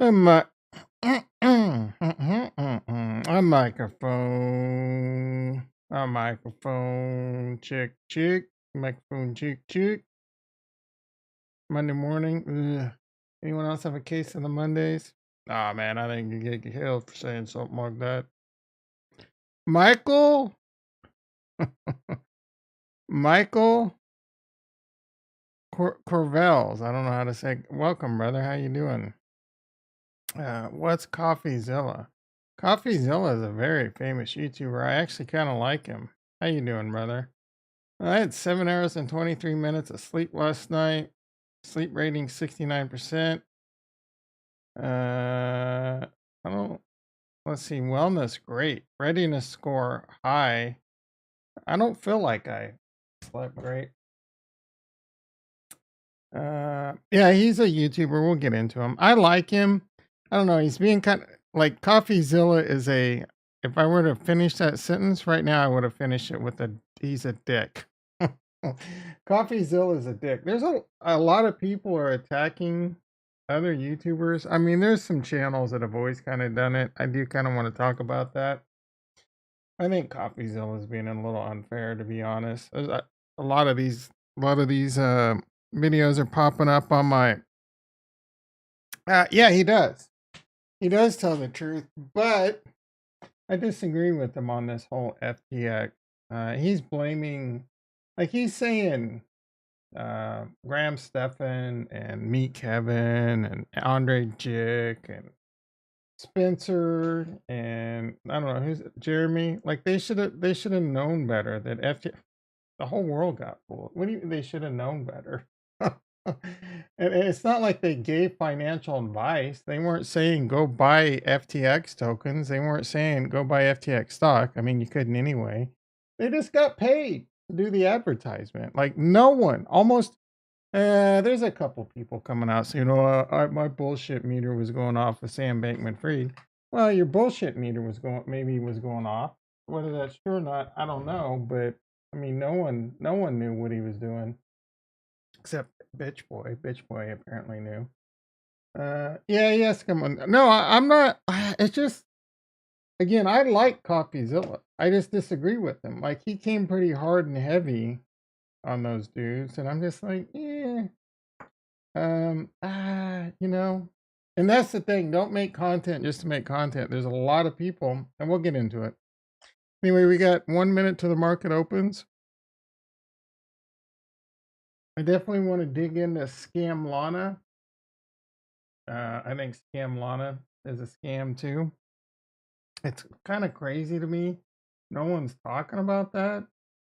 A mi a microphone. A microphone. Check, check. Microphone, check, check. Monday morning. Ugh. Anyone else have a case of the Mondays? Ah, man, I think you get killed for saying something like that. Michael? Michael Corvels. I don't know how to say. Welcome, brother. How you doing? What's Coffeezilla? Coffeezilla is a very famous YouTuber. I actually kind of like him. How you doing, brother? I had 7 hours and 23 minutes of sleep last night. Sleep rating 69%. I don't. Let's see. Wellness great. Readiness score high. I don't feel like I slept great. Yeah, he's a YouTuber. We'll get into him. I like him. I don't know. He's being kind of like Coffeezilla is a. If I were to finish that sentence right now, I would have finished it with a. He's a dick. Coffeezilla is a dick. There's a lot of people are attacking other YouTubers. I mean, there's some channels that have always kind of done it. I do kind of want to talk about that. I think Coffeezilla is being a little unfair, to be honest. There's a lot of these, videos are popping up on my. Yeah, he does. He does tell the truth, but I disagree with him on this whole FTX. He's blaming, like he's saying, Graham Stephan and Meet Kevin and Andre Jick and Spencer and I don't know who's Jeremy. Like they should have known better that the whole world got fooled. What do you? They should have known better. And it's not like they gave financial advice. They weren't saying go buy FTX tokens. They weren't saying go buy FTX stock. I mean, you couldn't anyway. They just got paid to do the advertisement. Like no one, almost. There's a couple people coming out saying, "Oh, my bullshit meter was going off with Sam Bankman-Fried." Well, your bullshit meter was going off. Whether that's true or not, I don't know. But I mean, no one knew what he was doing except Bitch Boy. Bitch Boy apparently knew. Yeah, yes, come on. No, I'm not. It's just again, I like Coffeezilla. I just disagree with him. Like he came pretty hard and heavy on those dudes, and I'm just like, yeah, you know. And that's the thing. Don't make content just to make content. There's a lot of people, and we'll get into it. Anyway, we got 1 minute till the market opens. I definitely want to dig into Scam Lana. I think Scam Lana is a scam too. It's kind of crazy to me. No one's talking about that.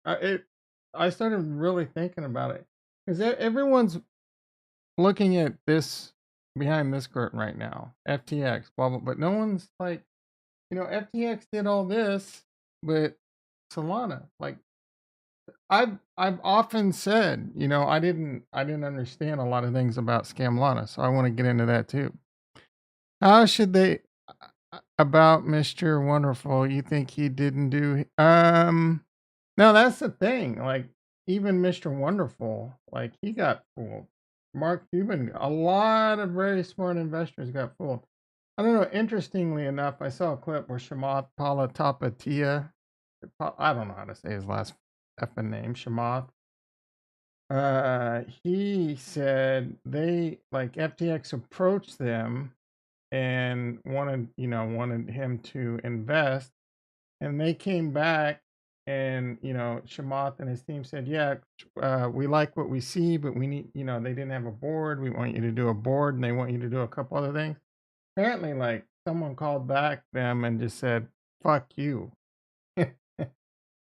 It. I started really thinking about it because everyone's looking at this behind this curtain right now. FTX, blah blah. But no one's like, FTX did all this, but Solana, like I've often said, I didn't understand a lot of things about Scam Lana, so I want to get into that too. How should they about Mr. Wonderful? You think he didn't do no, that's the thing. Like even Mr. Wonderful, like he got fooled. Mark Cuban, a lot of very smart investors got fooled. I don't know. Interestingly enough, I saw a clip where Shamath Palatapatia, I don't know how to say his last effing name, Shamath. He said they like FTX approached them and wanted him to invest, and they came back and Shamath and his team said, yeah, we like what we see, but we need, they didn't have a board. We want you to do a board, and they want you to do a couple other things. Apparently, like someone called back them and just said, fuck you.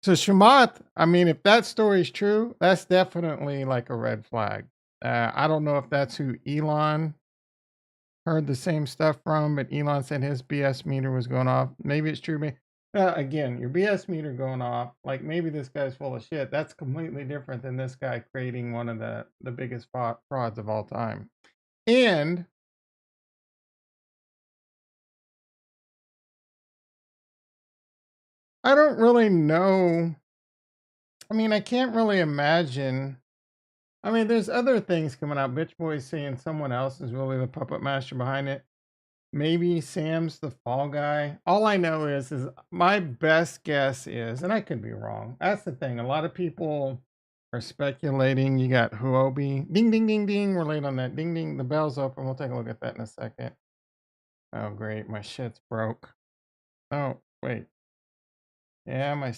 So Shamath, I mean, if that story is true, that's definitely like a red flag. I don't know if that's who Elon heard the same stuff from, but Elon said his BS meter was going off. Maybe it's true. Again, your BS meter going off, like maybe this guy's full of shit. That's completely different than this guy creating one of the biggest frauds of all time. And I don't really know. I mean, I can't really imagine. I mean, there's other things coming out. Bitch Boy saying someone else is really the puppet master behind it. maybe Sam's the fall guy. All I know is my best guess is, and I could be wrong. That's the thing. A lot of people are speculating. You got Huobi. Ding, ding, ding, ding. We're late on that. Ding, ding. The bell's open. We'll take a look at that in a second. Oh, great. My shit's broke. Oh, wait. Yeah, my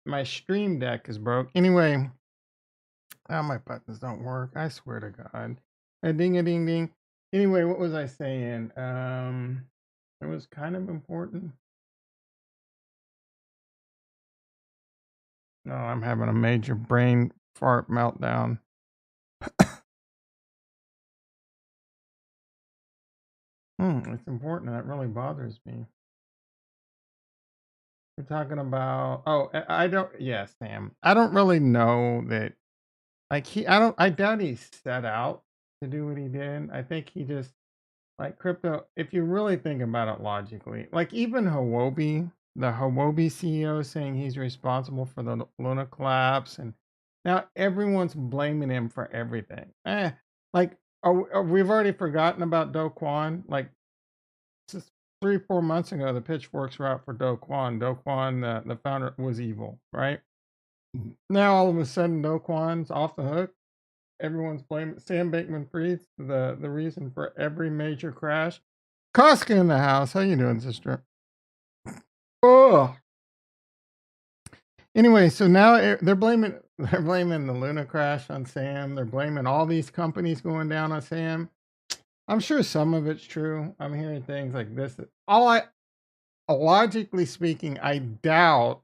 my stream deck is broke. Anyway, my buttons don't work. I swear to God. A ding, a ding, ding. Anyway, what was I saying? It was kind of important. No, I'm having a major brain fart meltdown. It's important. That really bothers me. We're talking about. Oh, I don't. Yes, Sam. I don't really know that. Like I doubt he set out to do what he did. I think he just like crypto. If you really think about it logically, like even the Huobi CEO saying he's responsible for the Luna collapse, and now everyone's blaming him for everything. Like we've already forgotten about Do Kwon. Like just 3 4 months ago, the pitchforks were out for Do Kwon. Do Kwon, the founder, was evil, right? Now all of a sudden, Do Kwon's off the hook. Everyone's blaming Sam Bankman-Fried's the reason for every major crash. Koska in the house. How you doing, sister? Oh. Anyway, so now they're blaming the Luna crash on Sam. They're blaming all these companies going down on Sam. I'm sure some of it's true. I'm hearing things like this. Logically speaking, I doubt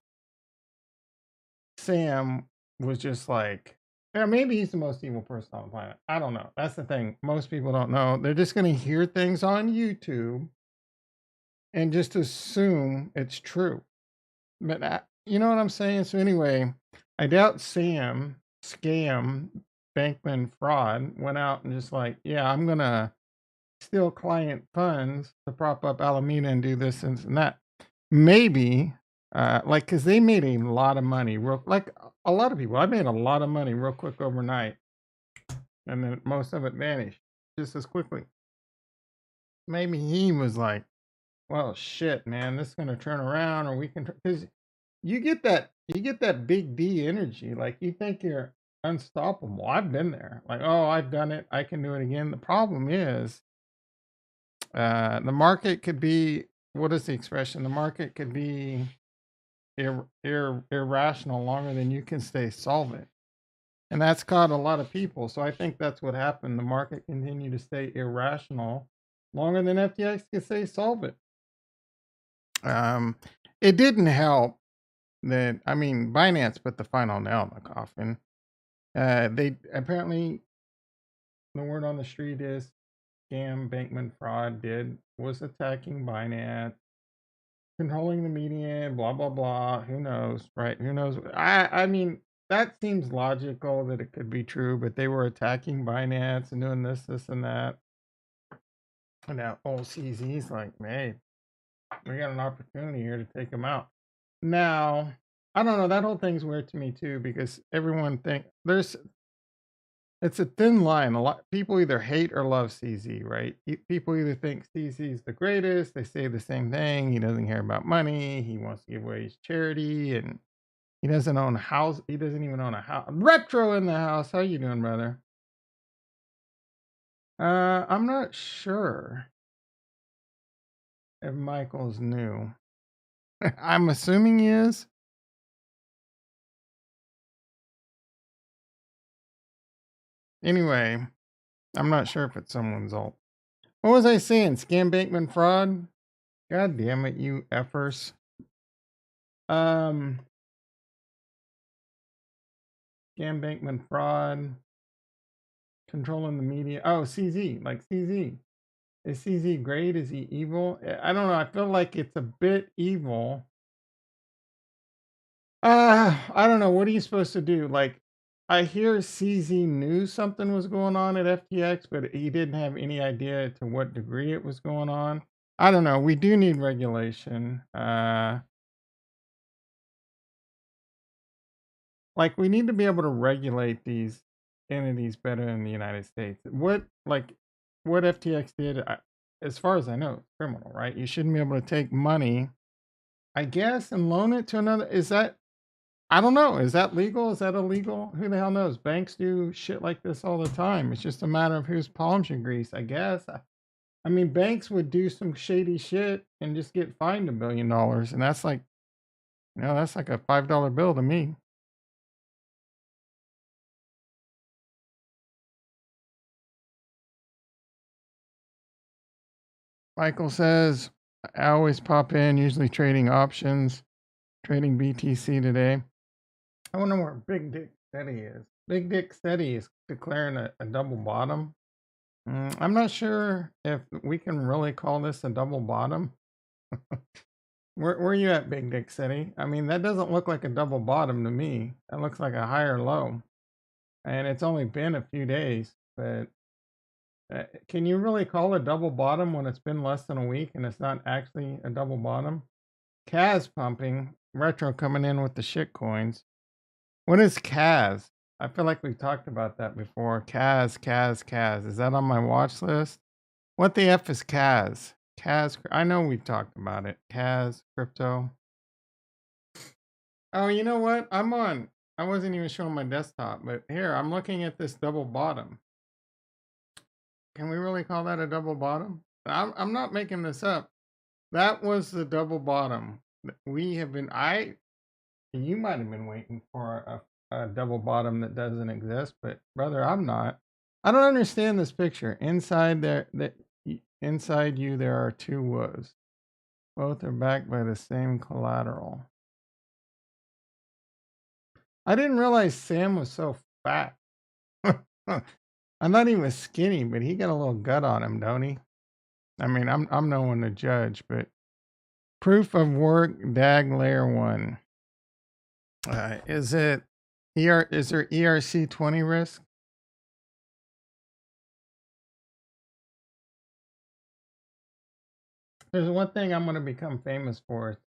Sam was just like, yeah, maybe he's the most evil person on the planet. I don't know. That's the thing. Most people don't know. They're just going to hear things on YouTube and just assume it's true. But you know what I'm saying? So anyway, I doubt Sam scam Bankman fraud went out and just like, yeah, I'm going to steal client funds to prop up Alameda and do this and that. Maybe, like, because they made a lot of money, like a lot of people. I made a lot of money real quick overnight, and then most of it vanished just as quickly. Maybe he was like, "Well, shit, man, this is gonna turn around, or we can." Because you get that big D energy, like you think you're unstoppable. I've been there, like, oh, I've done it, I can do it again. The problem is, the market could be, what is the expression? The market could be irrational longer than you can stay solvent. And that's caught a lot of people. So I think that's what happened. The market continued to stay irrational longer than FTX could stay solvent. Um, it didn't help that, I mean, Binance put the final nail in the coffin. They apparently, the word on the street is scam Bankman fraud was attacking Binance, controlling the media, blah blah blah. Who knows, right? Who knows? I mean, that seems logical that it could be true, but they were attacking Binance and doing this, and that. And now old CZ's like, hey, we got an opportunity here to take them out. Now, I don't know. That whole thing's weird to me too because everyone it's a thin line. A lot people either hate or love CZ, right? People either think CZ is the greatest. They say the same thing. He doesn't care about money. He wants to give away his charity, and he doesn't own a house. He doesn't even own a house. Retro in the house. How you doing, brother? I'm not sure if Michael's new. I'm assuming he is. Anyway, I'm not sure if it's someone's alt. What was I saying? Scam Bankman fraud? God damn it, you effers. Um, Scam Bankman fraud, controlling the media. Oh, CZ, like CZ. Is CZ great? Is he evil? I don't know. I feel like it's a bit evil. I don't know. What are you supposed to do? Like, I hear CZ knew something was going on at FTX, but he didn't have any idea to what degree it was going on. I don't know. We do need regulation. Like we need to be able to regulate these entities better in the United States. What like what FTX did, as far as I know, it's criminal, right? You shouldn't be able to take money, I guess, and loan it to another. Is that, I don't know. Is that legal? Is that illegal? Who the hell knows? Banks do shit like this all the time. It's just a matter of whose palms you grease, I guess. I mean, banks would do some shady shit and just get fined $1 billion, and that's like, that's like a $5 bill to me. Michael says, I always pop in, usually trading options, trading BTC today. I wonder where Big Dick Steady is. Big Dick Steady is declaring a double bottom. I'm not sure if we can really call this a double bottom. Where are you at, Big Dick City? I mean, that doesn't look like a double bottom to me. That looks like a higher low. And it's only been a few days. But can you really call a double bottom when it's been less than a week and it's not actually a double bottom? Kaz pumping. Retro coming in with the shit coins. What is Kaz? I feel like we've talked about that before. Kaz. Is that on my watch list? What the F is Kaz? Kaz, I know we've talked about it. Kaz, crypto. Oh, you know what? I wasn't even showing my desktop, but here, I'm looking at this double bottom. Can we really call that a double bottom? I'm not making this up. That was the double bottom. We have been, you might have been waiting for a double bottom that doesn't exist, but brother, I'm not. I don't understand this picture. Inside you, there are two wolves. Both are backed by the same collateral. I didn't realize Sam was so fat. I thought he was skinny, but he got a little gut on him, don't he? I mean, I'm no one to judge, but proof of work DAG layer 1. Is it is there ERC20 risk? There's one thing I'm going to become famous for,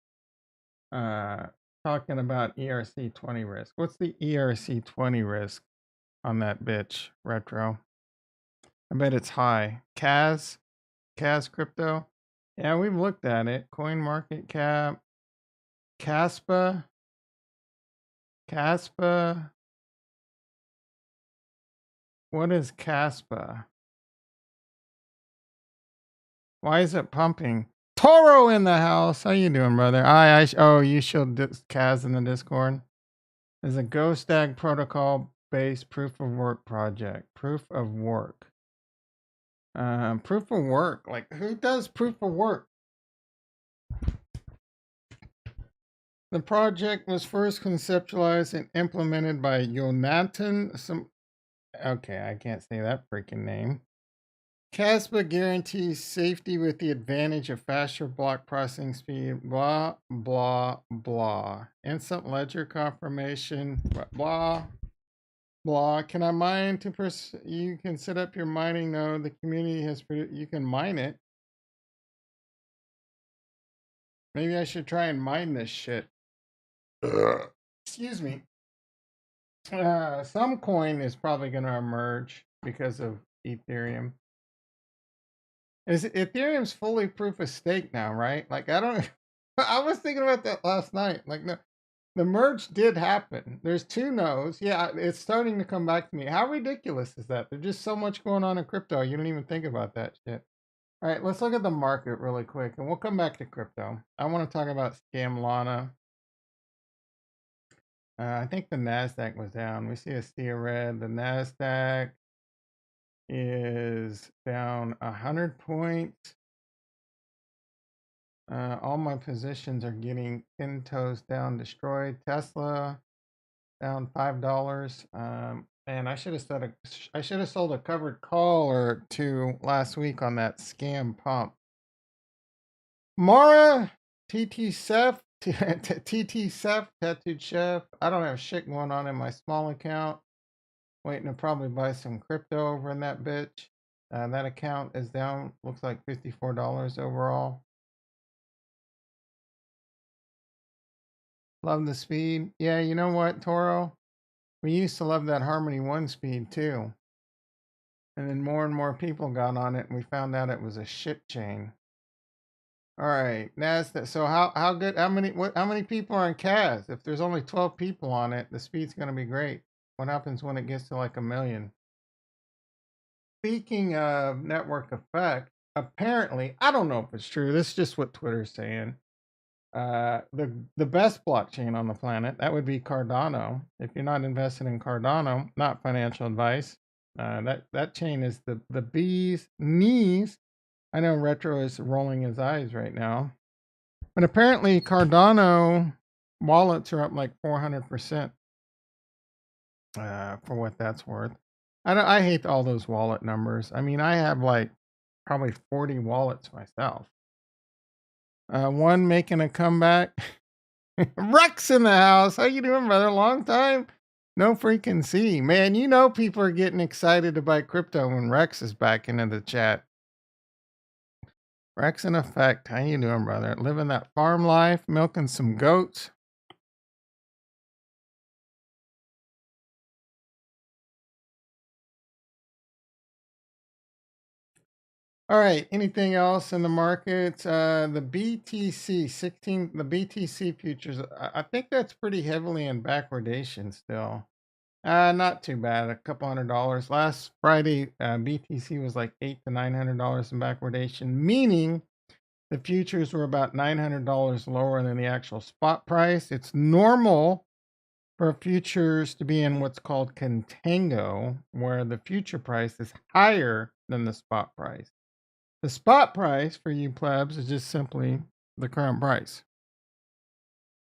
talking about ERC20 risk. What's the ERC20 risk on that bitch, Retro? I bet it's high. Kaz crypto. Yeah, we've looked at it. Coin market cap. Caspa. What is Caspa? Why is it pumping? Toro in the house. How you doing, brother? Oh, you showed Kaz in the Discord. There's a GoStag protocol based proof of work project. Proof of work. Proof of work. Like, who does proof of work? The project was first conceptualized and implemented by Jonathan. Okay, I can't say that freaking name. Caspa guarantees safety with the advantage of faster block processing speed, blah, blah, blah. Instant ledger confirmation, blah, blah. Can I mine you can set up your mining node. The community has, you can mine it. Maybe I should try and mine this shit. Excuse me. Some coin is probably going to emerge because of Ethereum. Ethereum's fully proof of stake now, right? Like, I don't. I was thinking about that last night. Like, no, the merge did happen. There's two nodes. Yeah, it's starting to come back to me. How ridiculous is that? There's just so much going on in crypto. You don't even think about that shit. All right, let's look at the market really quick, and we'll come back to crypto. I want to talk about Scam Lana. I think the Nasdaq was down. We see a sea of red. The Nasdaq is down 100 points. All my positions are getting 10 toes down, destroyed. Tesla down $5. And I should have sold a covered call or two last week on that scam pump. Mara, TT Seth, Tattooed Chef. I don't have shit going on in my small account. Waiting to probably buy some crypto over in that bitch. That account is down, looks like $54 overall. Love the speed. Yeah, you know what, Toro? We used to love that Harmony 1 speed too. And then more and more people got on it, and we found out it was a shit chain. All right, Nasdaq. So how good? How many people are in CAS? If there's only 12 people on it, the speed's gonna be great. What happens when it gets to like 1 million? Speaking of network effect, apparently I don't know if it's true. This is just what Twitter's saying. The best blockchain on the planet, that would be Cardano. If you're not invested in Cardano, not financial advice. That chain is the bee's knees. I know Retro is rolling his eyes right now, but apparently Cardano wallets are up like 400%. For what that's worth. I hate all those wallet numbers. I mean, I have like probably 40 wallets myself. One making a comeback. Rex in the house. How you doing, brother? Long time. No freaking see. Man, you know people are getting excited to buy crypto when Rex is back into the chat. Rex in effect. How you doing, brother? Living that farm life, milking some goats. All right. Anything else in the markets? The BTC 16, the BTC futures. I think that's pretty heavily in backwardation still. Not too bad. A couple $100. Last Friday, BTC was like $800 to $900 in backwardation, meaning the futures were about $900 lower than the actual spot price. It's normal for futures to be in what's called contango, where the future price is higher than the spot price. The spot price for you plebs is just simply the current price.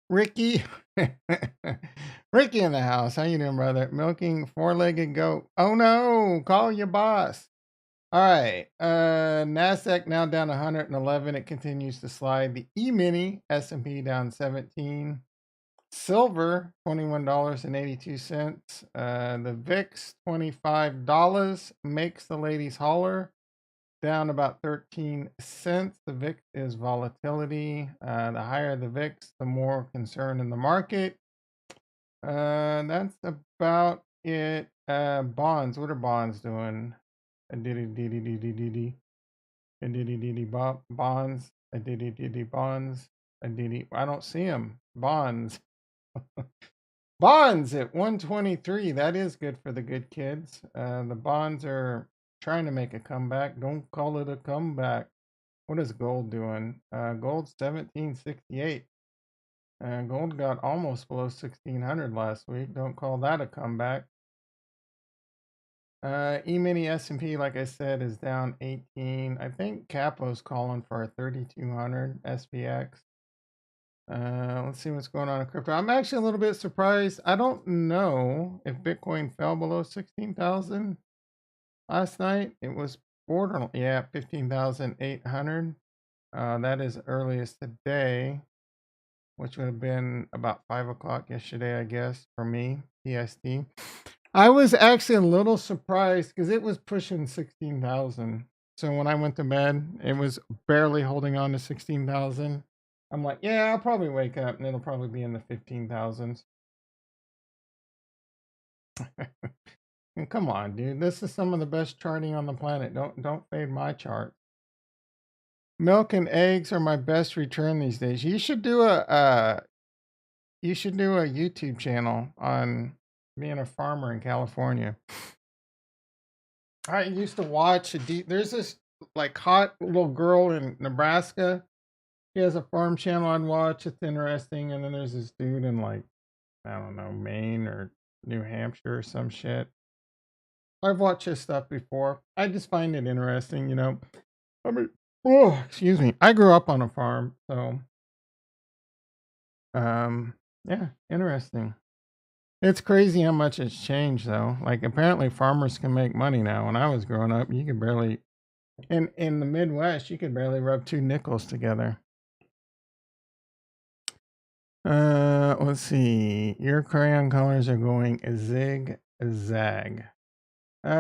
Ricky, Ricky in the house. How you doing, brother? Milking four-legged goat. Oh no! Call your boss. All right. Nasdaq now down 111. It continues to slide. The E-mini S&P down 17. Silver $21.82. The VIX $25 makes the ladies holler. Down about 13 cents. The VIX is volatility. The higher the VIX, the more concern in the market. That's about it. Bonds. What are bonds doing? Bonds. Bonds. I don't see them. Bonds. Bonds at 123. That is good for the good kids. The bonds are trying to make a comeback. Don't call it a comeback. What is gold doing? Gold's 1768. Gold got almost below 1600 last week. Don't call that a comeback. E-mini S&P, like I said, is down 18. I think Capo's calling for a 3200 SPX. Let's see what's going on in crypto. I'm actually a little bit surprised. I don't know if Bitcoin fell below 16,000 last night. It was borderline, yeah, 15,800. That is earliest today, which would have been about 5 o'clock yesterday, I guess, for me, PST. I was actually a little surprised because it was pushing 16,000. So when I went to bed, it was barely holding on to 16,000. I'm like, yeah, I'll probably wake up and it'll probably be in the 15,000s. And come on, dude, this is some of the best charting on the planet. Don't fade my chart. Milk and eggs are my best return these days. You should do a YouTube channel on being a farmer in California. I used to watch there's this like hot little girl in Nebraska. She has a farm channel I'd watch. It's interesting. And then there's this dude in like, I don't know, Maine or New Hampshire or some shit. I've watched his stuff before. I just find it interesting, you know. I mean, oh, excuse me. I grew up on a farm, so yeah, interesting. It's crazy how much it's changed though. Like apparently farmers can make money now. When I was growing up, you could barely in the Midwest, you could barely rub two nickels together. Let's see. Your crayon colors are going zig-zag.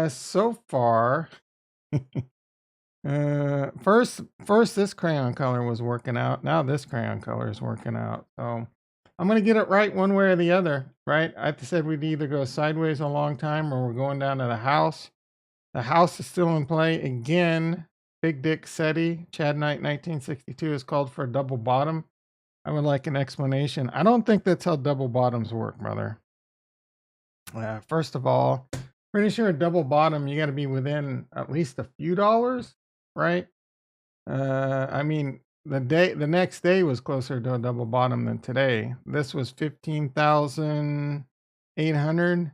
So far, first this crayon color was working out. Now this crayon color is working out. So I'm gonna get it right one way or the other, right? I said we'd either go sideways a long time or we're going down to the house. The house is still in play again. Big Dick SETI, Chad Knight 1962 is called for a double bottom. I would like an explanation. I don't think that's how double bottoms work, brother. First of all, pretty sure a double bottom, you got to be within at least a few dollars, right? I mean, the next day was closer to a double bottom than today. This was 15,800,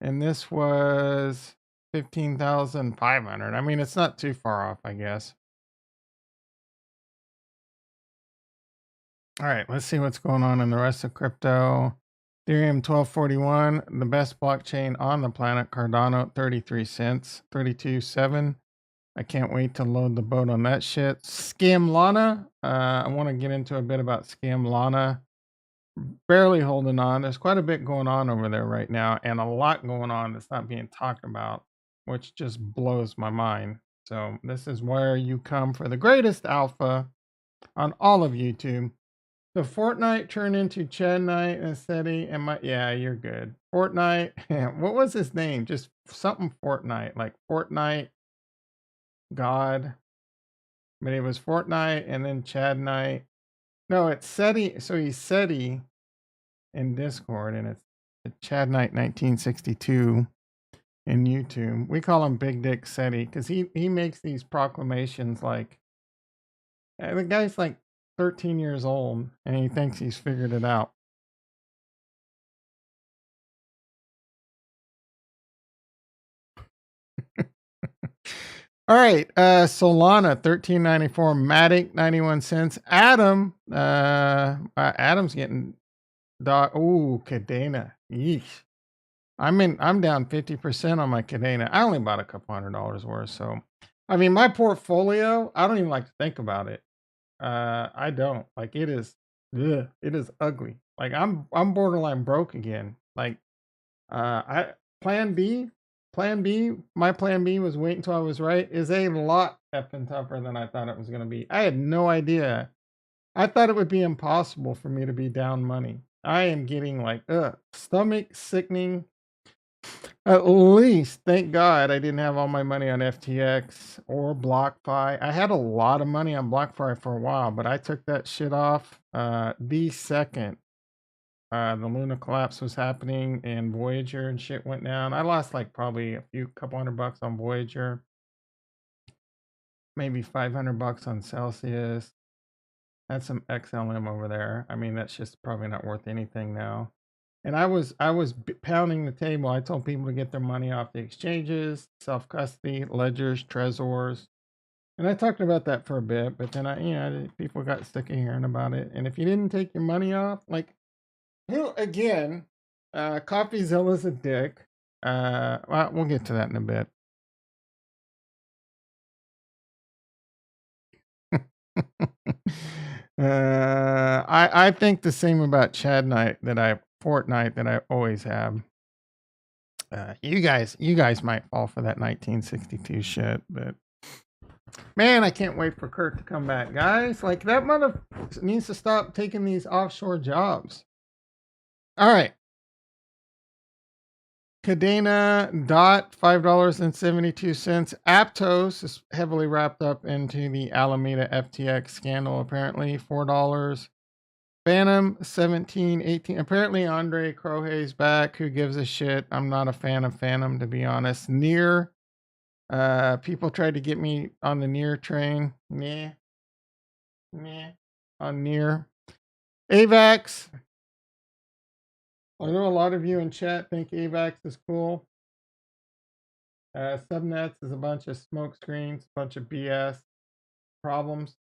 and this was 15,500. I mean, it's not too far off, I guess. All right, let's see what's going on in the rest of crypto. Ethereum 1241, the best blockchain on the planet. Cardano 33 cents, 32.7. I can't wait to load the boat on that shit. Scam Lana. I want to get into a bit about Scam Lana. Barely holding on. There's quite a bit going on over there right now, and a lot going on that's not being talked about, which just blows my mind. So this is where you come for the greatest alpha on all of YouTube. The Fortnite turned into Chad Knight and SETI and my yeah, you're good. Fortnite. What was his name? Just something Fortnite, like Fortnite God. But it was Fortnite and then Chad Knight. No, it's SETI. So he's SETI in Discord, and it's Chad Knight 1962 in YouTube. We call him Big Dick SETI because he makes these proclamations like the guy's like 13 years old and he thinks he's figured it out. All right, Solana 13.94, Matic 91 cents. Adam's getting ooh, Cardano. Yeesh. I'm down 50% on my Cardano. I only bought a couple $100 worth, so I mean my portfolio, I don't even like to think about it. I don't. Like it is ugly. Like I'm borderline broke again. Like I plan B, my plan B was wait until I was right, is a lot effing tougher than I thought it was gonna be. I had no idea. I thought it would be impossible for me to be down money. I am getting like stomach sickening. At least, thank God, I didn't have all my money on FTX or BlockFi. I had a lot of money on BlockFi for a while, but I took that shit off the second the Luna collapse was happening and Voyager and shit went down. I lost like probably couple $100 on Voyager, maybe $500 on Celsius. Had some XLM over there. I mean, that's just probably not worth anything now. And I was pounding the table. I told people to get their money off the exchanges, self custody, ledgers, Trezors, and I talked about that for a bit. But then people got sick of hearing about it. And if you didn't take your money off, like again, Coffeezilla's a dick. Well, we'll get to that in a bit. I think the same about Fortnite that I always have. You guys might fall for that 1962 shit, but man, I can't wait for Kurt to come back, guys. Like that mother needs to stop taking these offshore jobs. All right. Cadena dot $5.72. Aptos is heavily wrapped up into the Alameda FTX scandal, apparently. $4. Phantom 17.18. Apparently Andre Crohay's back. Who gives a shit? I'm not a fan of Phantom, to be honest. Near. People tried to get me on the Near train. Nah. On Near. AVAX. I know a lot of you in chat think AVAX is cool. Subnets is a bunch of smoke screens, a bunch of BS problems.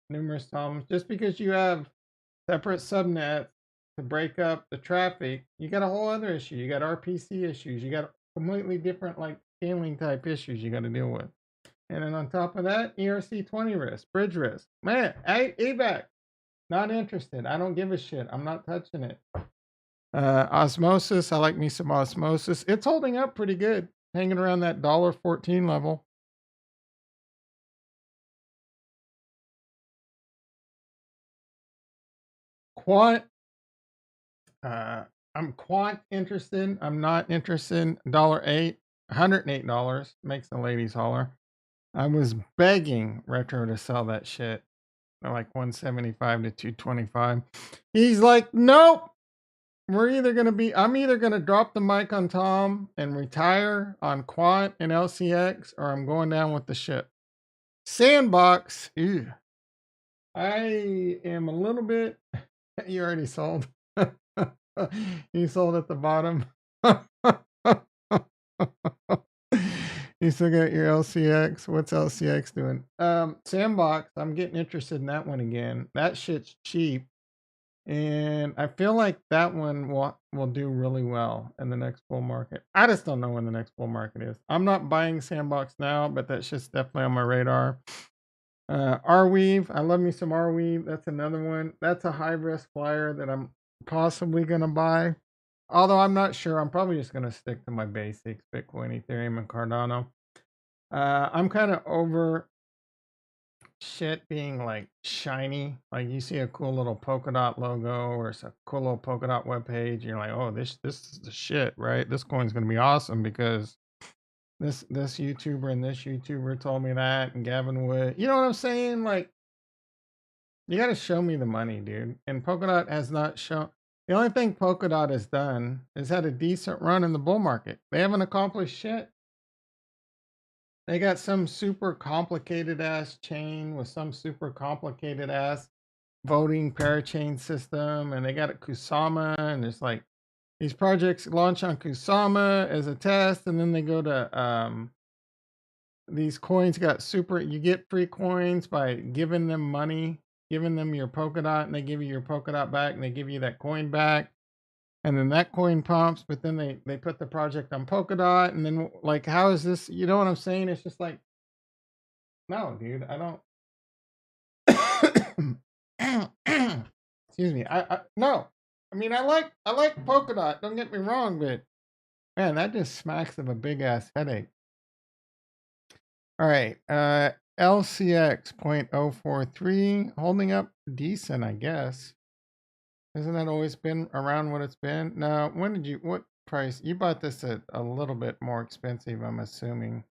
Numerous problems. Just because you have separate subnets to break up the traffic, you got a whole other issue. You got RPC issues. You got completely different like scaling type issues you got to deal with. And then on top of that, ERC20 risk, bridge risk. Man, AVAX, not interested. I don't give a shit. I'm not touching it. Osmosis, I like me some Osmosis. It's holding up pretty good, hanging around that $1.14 level. Quant, I'm quant interested. I'm not interested in $1.08. $108 makes the ladies holler. I was begging Retro to sell that shit at like 175 to 225. He's like, nope. I'm either gonna drop the mic on Tom and retire on Quant and LCX, or I'm going down with the ship. Sandbox, ew. I am a little bit. You already sold. You sold at the bottom. You still got your LCX. What's LCX doing? Sandbox. I'm getting interested in that one again. That shit's cheap. And I feel like that one will do really well in the next bull market. I just don't know when the next bull market is. I'm not buying Sandbox now, but that shit's definitely on my radar. Arweave. I love me some Arweave. That's another one. That's a high risk flyer that I'm possibly going to buy. Although I'm not sure. I'm probably just going to stick to my basics, Bitcoin, Ethereum, and Cardano. I'm kind of over shit being like shiny. Like you see a cool little polka dot logo or a cool little polka dot web page, you're like, oh, this is the shit, right? This coin's gonna be awesome because this YouTuber and this YouTuber told me that, and Gavin Wood. You know what I'm saying? Like, you gotta show me the money, dude. And Polkadot has not shown. The only thing Polkadot has done is had a decent run in the bull market. They haven't accomplished shit. They got some super complicated ass chain with some super complicated ass voting parachain system, and they got a Kusama, and there's like these projects launch on Kusama as a test, and then they go to these coins got super. You get free coins by giving them money, giving them your Polkadot, and they give you your Polkadot back, and they give you that coin back. And then that coin pumps, but then they put the project on Polkadot, and then like, how is this? You know what I'm saying? It's just like, no, dude, I don't. Excuse me. I no. I mean, I like Polkadot. Don't get me wrong, but man, that just smacks of a big ass headache. All right, LCX 0.043 holding up decent, I guess. Hasn't that always been around what it's been? No, what price? You bought this at a little bit more expensive, I'm assuming.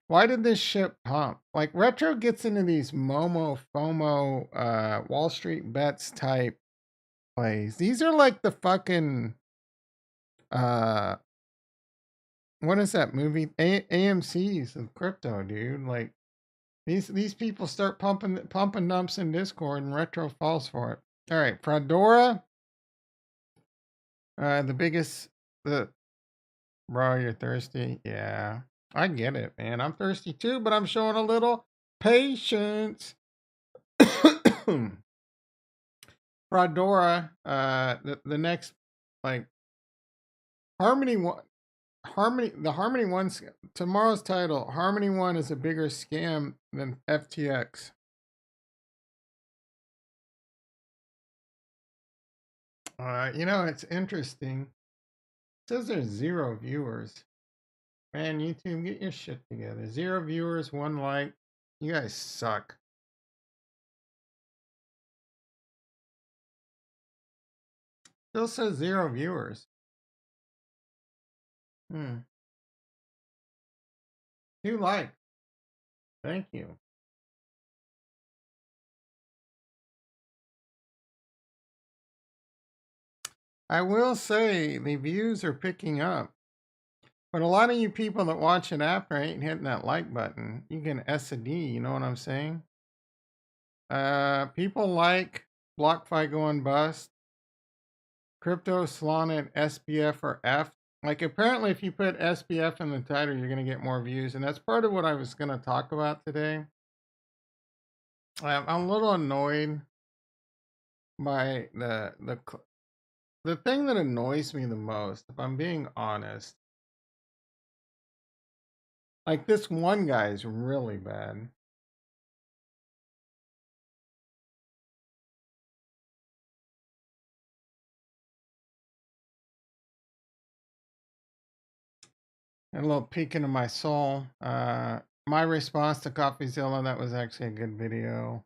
Why did this ship pump? Like, Retro gets into these Momo, FOMO, Wall Street bets type plays. These are like the fucking, uh, what is that movie? AMC's of crypto, dude. Like, these people start pumping dumps in Discord, and Retro falls for it. All right, Fedora, the biggest, the bro, you're thirsty. Yeah, I get it, man. I'm thirsty too, but I'm showing a little patience. Fedora, the next, like, Harmony One, the Harmony One. Tomorrow's title: Harmony One is a bigger scam than FTX. It's interesting. It says there's 0 viewers. Man, YouTube, get your shit together. 0 viewers, 1 like. You guys suck. Still says 0 viewers. 2 likes. Thank you. I will say the views are picking up. But a lot of you people that watch it after ain't hitting that like button. You can S a D, you know what I'm saying? People like BlockFi going bust. Crypto, Solana, and SBF are F. Like, apparently, if you put SBF in the title, you're going to get more views. And that's part of what I was going to talk about today. I'm a little annoyed by the thing that annoys me the most, if I'm being honest. Like, this one guy is really bad. And a little peek into my soul. My response to Coffeezilla, that was actually a good video.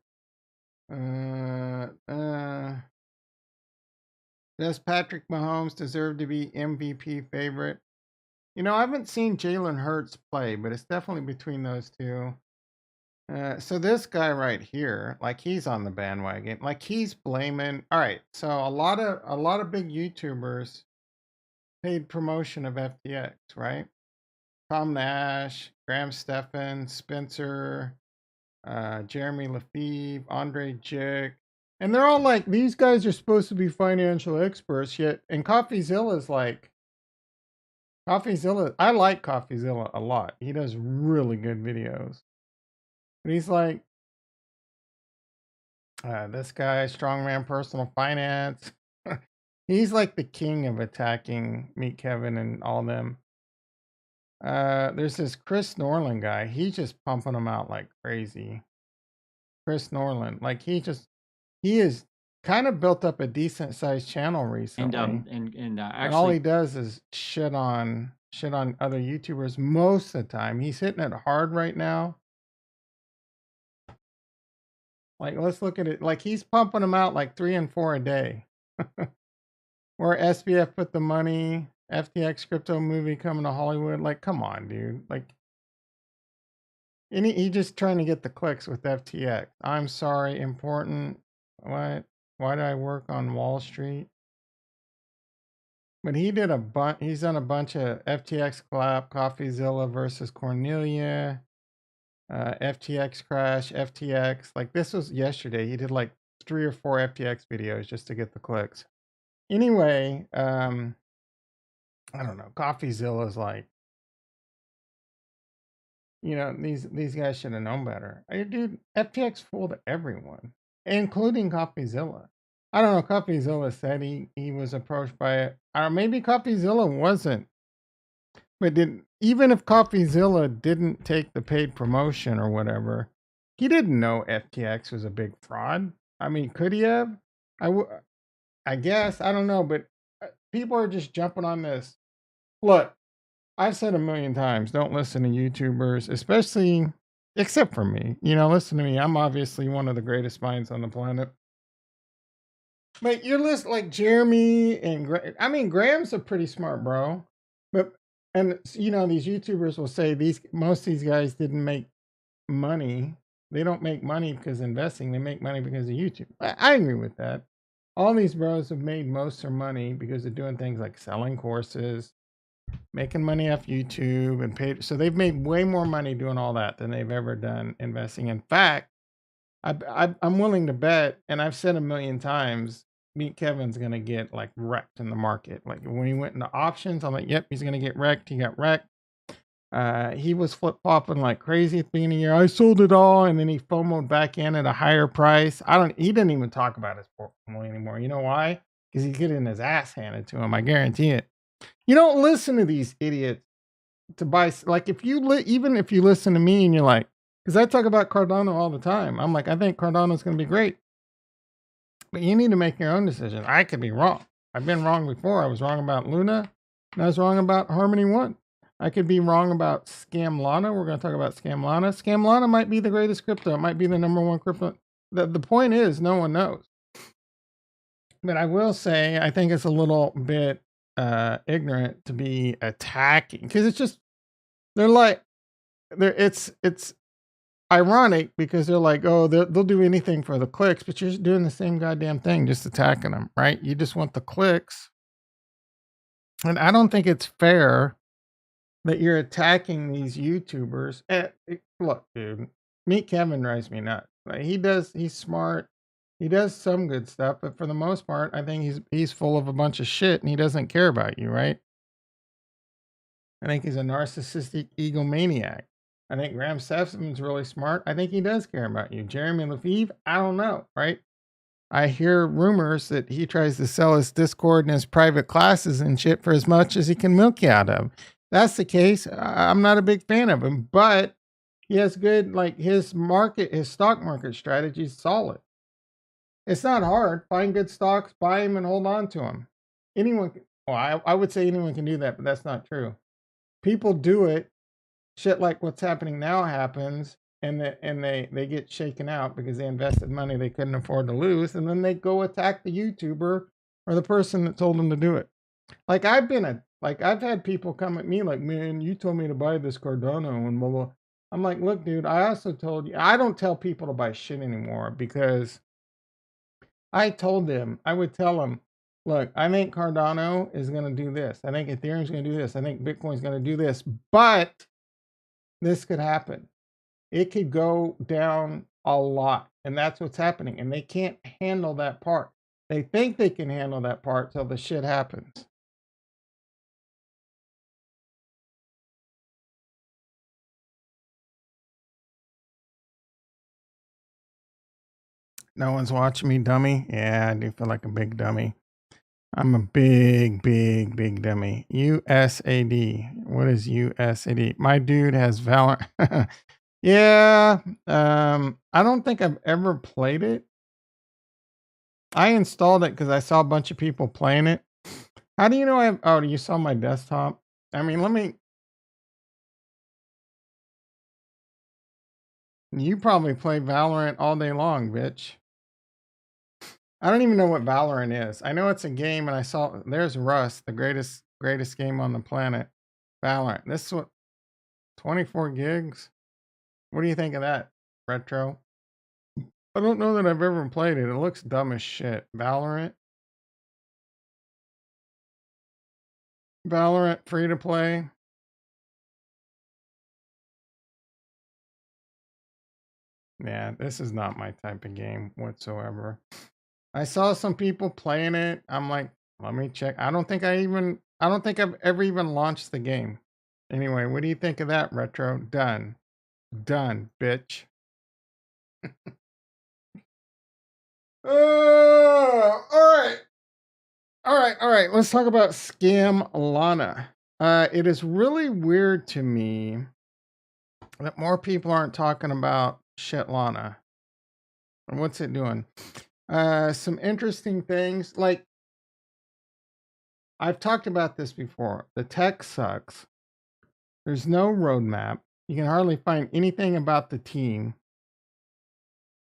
Does Patrick Mahomes deserve to be MVP favorite? You know, I haven't seen Jalen Hurts play, but it's definitely between those two. So this guy right here, like he's on the bandwagon, like he's blaming. All right, so a lot of big YouTubers paid promotion of FTX, right? Tom Nash, Graham Stephan, Spencer, Jeremy Lefebvre, Andre Jick, and they're all like, these guys are supposed to be financial experts, yet, and Coffeezilla's like, Coffeezilla, I like Coffeezilla a lot. He does really good videos. But he's like, this guy, strongman personal finance. He's like the king of attacking Meet Kevin and all them. There's this Chris Norland guy. He's just pumping them out like crazy. Chris Norland, like he is kind of built up a decent sized channel recently. And all he actually, does is shit on other YouTubers most of the time. He's hitting it hard right now. Like, let's look at it. Like, he's pumping them out like 3 and 4 a day. Where SBF put the money, FTX crypto movie coming to Hollywood. Like, come on, dude. Like, he just trying to get the clicks with FTX. I'm sorry, important. What? Why did I work on Wall Street? But he did he's done a bunch of FTX collab, Coffeezilla versus Cornelia, FTX crash, FTX. Like, this was yesterday. He did like 3 or 4 FTX videos just to get the clicks. Anyway, I don't know. Coffeezilla is like, these guys should have known better. Dude, FTX fooled everyone, including Coffeezilla. I don't know. Coffeezilla said he was approached by it. Or maybe Coffeezilla wasn't. But even if Coffeezilla didn't take the paid promotion or whatever, he didn't know FTX was a big fraud. I mean, could he have? I guess. I don't know. But people are just jumping on this. Look, I've said a million times, don't listen to YouTubers, especially, except for me. Listen to me. I'm obviously one of the greatest minds on the planet. But you're listening like Jeremy and I mean, Graham's a pretty smart bro. But, and these YouTubers will say most of these guys didn't make money. They don't make money because of investing. They make money because of YouTube. I agree with that. All these bros have made most of their money because of doing things like selling courses, making money off YouTube, and paid. So they've made way more money doing all that than they've ever done investing. In fact, I'm willing to bet, and I've said a million times, Meet Kevin's gonna get like wrecked in the market. Like when he went into options, I'm like, yep, he's gonna get wrecked. He got wrecked. He was flip flopping like crazy at the beginning of the year. I sold it all, and then he FOMO'd back in at a higher price. He didn't even talk about his portfolio anymore. You know why? Because he's getting his ass handed to him. I guarantee it. You don't listen to these idiots to buy. Like even if you listen to me and you're like, because I talk about Cardano all the time. I'm like, I think Cardano's going to be great. But you need to make your own decision. I could be wrong. I've been wrong before. I was wrong about Luna, and I was wrong about Harmony One. I could be wrong about Scamlana. We're going to talk about Scamlana. Scamlana might be the greatest crypto. It might be the number one crypto. The point is, no one knows. But I will say, I think it's a little bit ignorant to be attacking, because it's just, it's ironic because they're like, oh, they'll do anything for the clicks, but you're just doing the same goddamn thing, just attacking them, right? You just want the clicks. And I don't think it's fair that you're attacking these YouTubers. Look, dude, Meet Kevin drives me nuts. Like, he's smart. He does some good stuff, but for the most part, I think he's full of a bunch of shit and he doesn't care about you, right? I think he's a narcissistic egomaniac. I think Graham Stephan's really smart. I think he does care about you. Jeremy Lefebvre, I don't know, right? I hear rumors that he tries to sell his Discord and his private classes and shit for as much as he can milk you out of. That's the case. I'm not a big fan of him, but he has good, like his stock market strategy is solid. It's not hard. Find good stocks, buy them, and hold on to them. I would say anyone can do that, but that's not true. People do it. Shit like what's happening now happens, and they get shaken out because they invested money they couldn't afford to lose, and then they go attack the YouTuber or the person that told them to do it. Like I've had people come at me like, man, you told me to buy this Cardano and blah blah. I'm like, look, dude, I also told you I don't tell people to buy shit anymore because I told them, I would tell them, look, I think Cardano is going to do this. I think Ethereum's going to do this. I think Bitcoin's going to do this. But this could happen. It could go down a lot. And that's what's happening. And they can't handle that part. They think they can handle that part till the shit happens. No one's watching me, dummy. Yeah, I do feel like a big dummy. I'm a big, big, big dummy. USAD. What is USAD? My dude has Valorant. Yeah. I don't think I've ever played it. I installed it because I saw a bunch of people playing it. How do you know I have? Oh, you saw my desktop? I mean, let me. You probably play Valorant all day long, bitch. I don't even know what Valorant is. I know it's a game, and I saw there's Rust, the greatest game on the planet. Valorant. This is what 24 gigs. What do you think of that, Retro? I don't know that I've ever played it. It looks dumb as shit. Valorant. Valorant free to play. Yeah, this is not my type of game whatsoever. I saw some people playing it. I'm like, let me check. I don't think I've ever even launched the game. Anyway, what do you think of that, Retro? Done. Done, bitch. All right. All right. Let's talk about Scam Lana. It is really weird to me that more people aren't talking about shit Lana. And what's it doing? Some interesting things. Like, I've talked about this before. The tech sucks. There's no roadmap. You can hardly find anything about the team.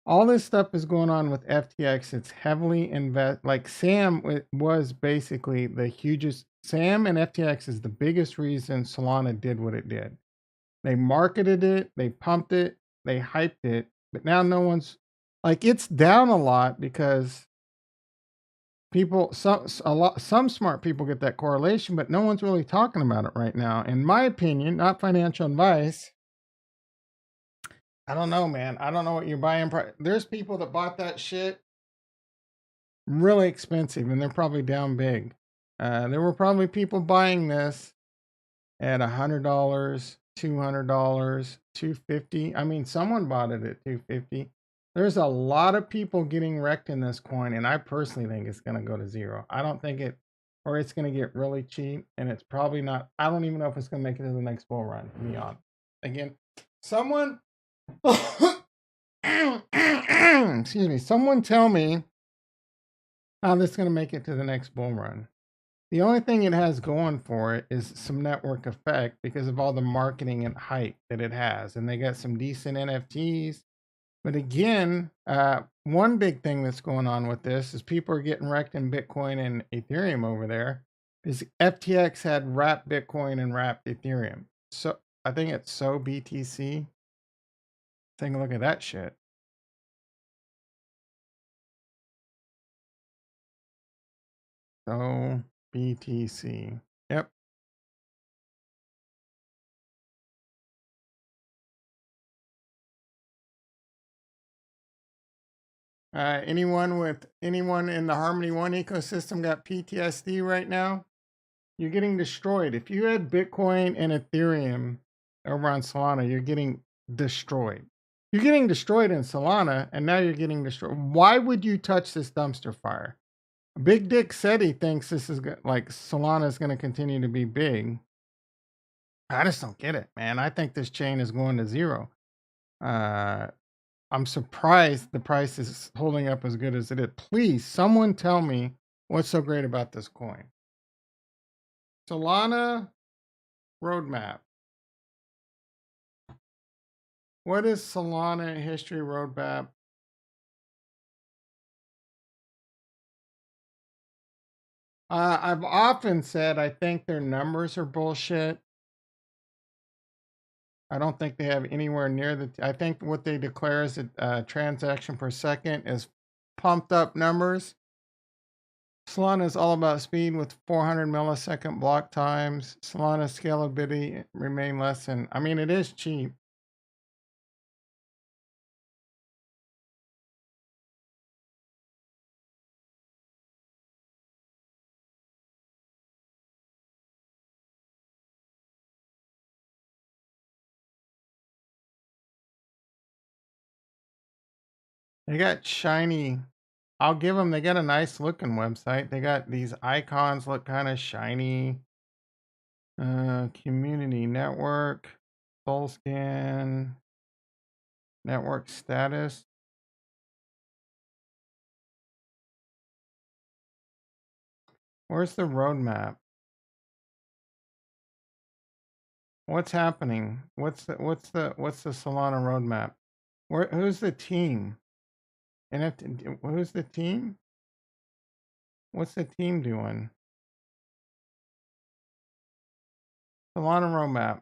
All this stuff is going on with FTX. It's heavily like Sam was basically the hugest. Sam and FTX is the biggest reason Solana did what it did. They marketed it, they pumped it, they hyped it, but now no one's like it's down a lot because people some smart people get that correlation, but no one's really talking about it right now. In my opinion, not financial advice. I don't know, man. I don't know what you're buying. There's people that bought that shit really expensive, and they're probably down big. There were probably people buying this at $100, $200, $250. I mean, someone bought it at $250. There's a lot of people getting wrecked in this coin, and I personally think it's going to go to zero. I don't think it, or it's going to get really cheap, and it's probably not. I don't even know if it's going to make it to the next bull run. To be honest, again, someone, excuse me, someone tell me how this is going to make it to the next bull run. The only thing it has going for it is some network effect because of all the marketing and hype that it has. And they got some decent NFTs. But again, one big thing that's going on with this is people are getting wrecked in Bitcoin and Ethereum over there. Is FTX had wrapped Bitcoin and wrapped Ethereum. So I think it's so BTC. Take a look at that shit. So BTC. Yep. Anyone in the Harmony One ecosystem got PTSD right now? You're getting destroyed. If you had Bitcoin and Ethereum over on Solana, you're getting destroyed. You're getting destroyed in Solana, and now you're getting destroyed. Why would you touch this dumpster fire? Big Dick said he thinks this is like Solana is going to continue to be big. I just don't get it, man. I think this chain is going to zero. Uh, I'm surprised the price is holding up as good as it is. Please, someone tell me what's so great about this coin. Solana roadmap. What is Solana history roadmap? I've often said I think their numbers are bullshit. I don't think they have anywhere near the. I think what they declare as a transaction per second is pumped up numbers. Solana is all about speed with 400 millisecond block times. Solana scalability remain less than. I mean, it is cheap. They got shiny. I'll give them. They got a nice looking website. They got these icons look kind of shiny. Community network, full scan, network status. Where's the roadmap? What's happening? What's the Solana roadmap? Who's the team? Who's the team? What's the team doing? Solana roadmap.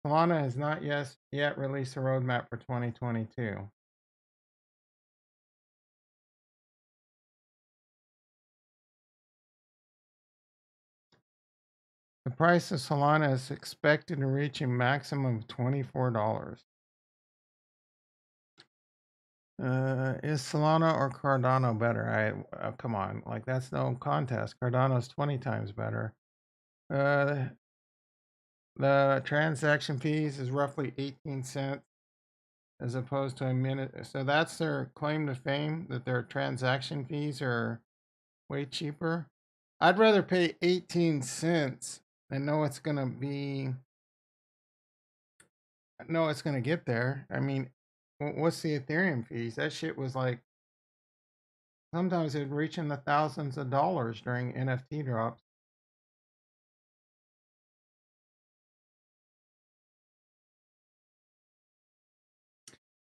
Solana has not yet released a roadmap for 2022. The price of Solana is expected to reach a maximum of $24. Is Solana or Cardano better? Come on, like that's no contest. Cardano's 20 times better. Uh, the transaction fees is roughly 18 cents as opposed to a minute. So that's their claim to fame, that their transaction fees are way cheaper. I'd rather pay 18 cents and know it's gonna get there. I mean, what's the Ethereum fees? That shit was like sometimes it'd reach in the thousands of dollars during NFT drops.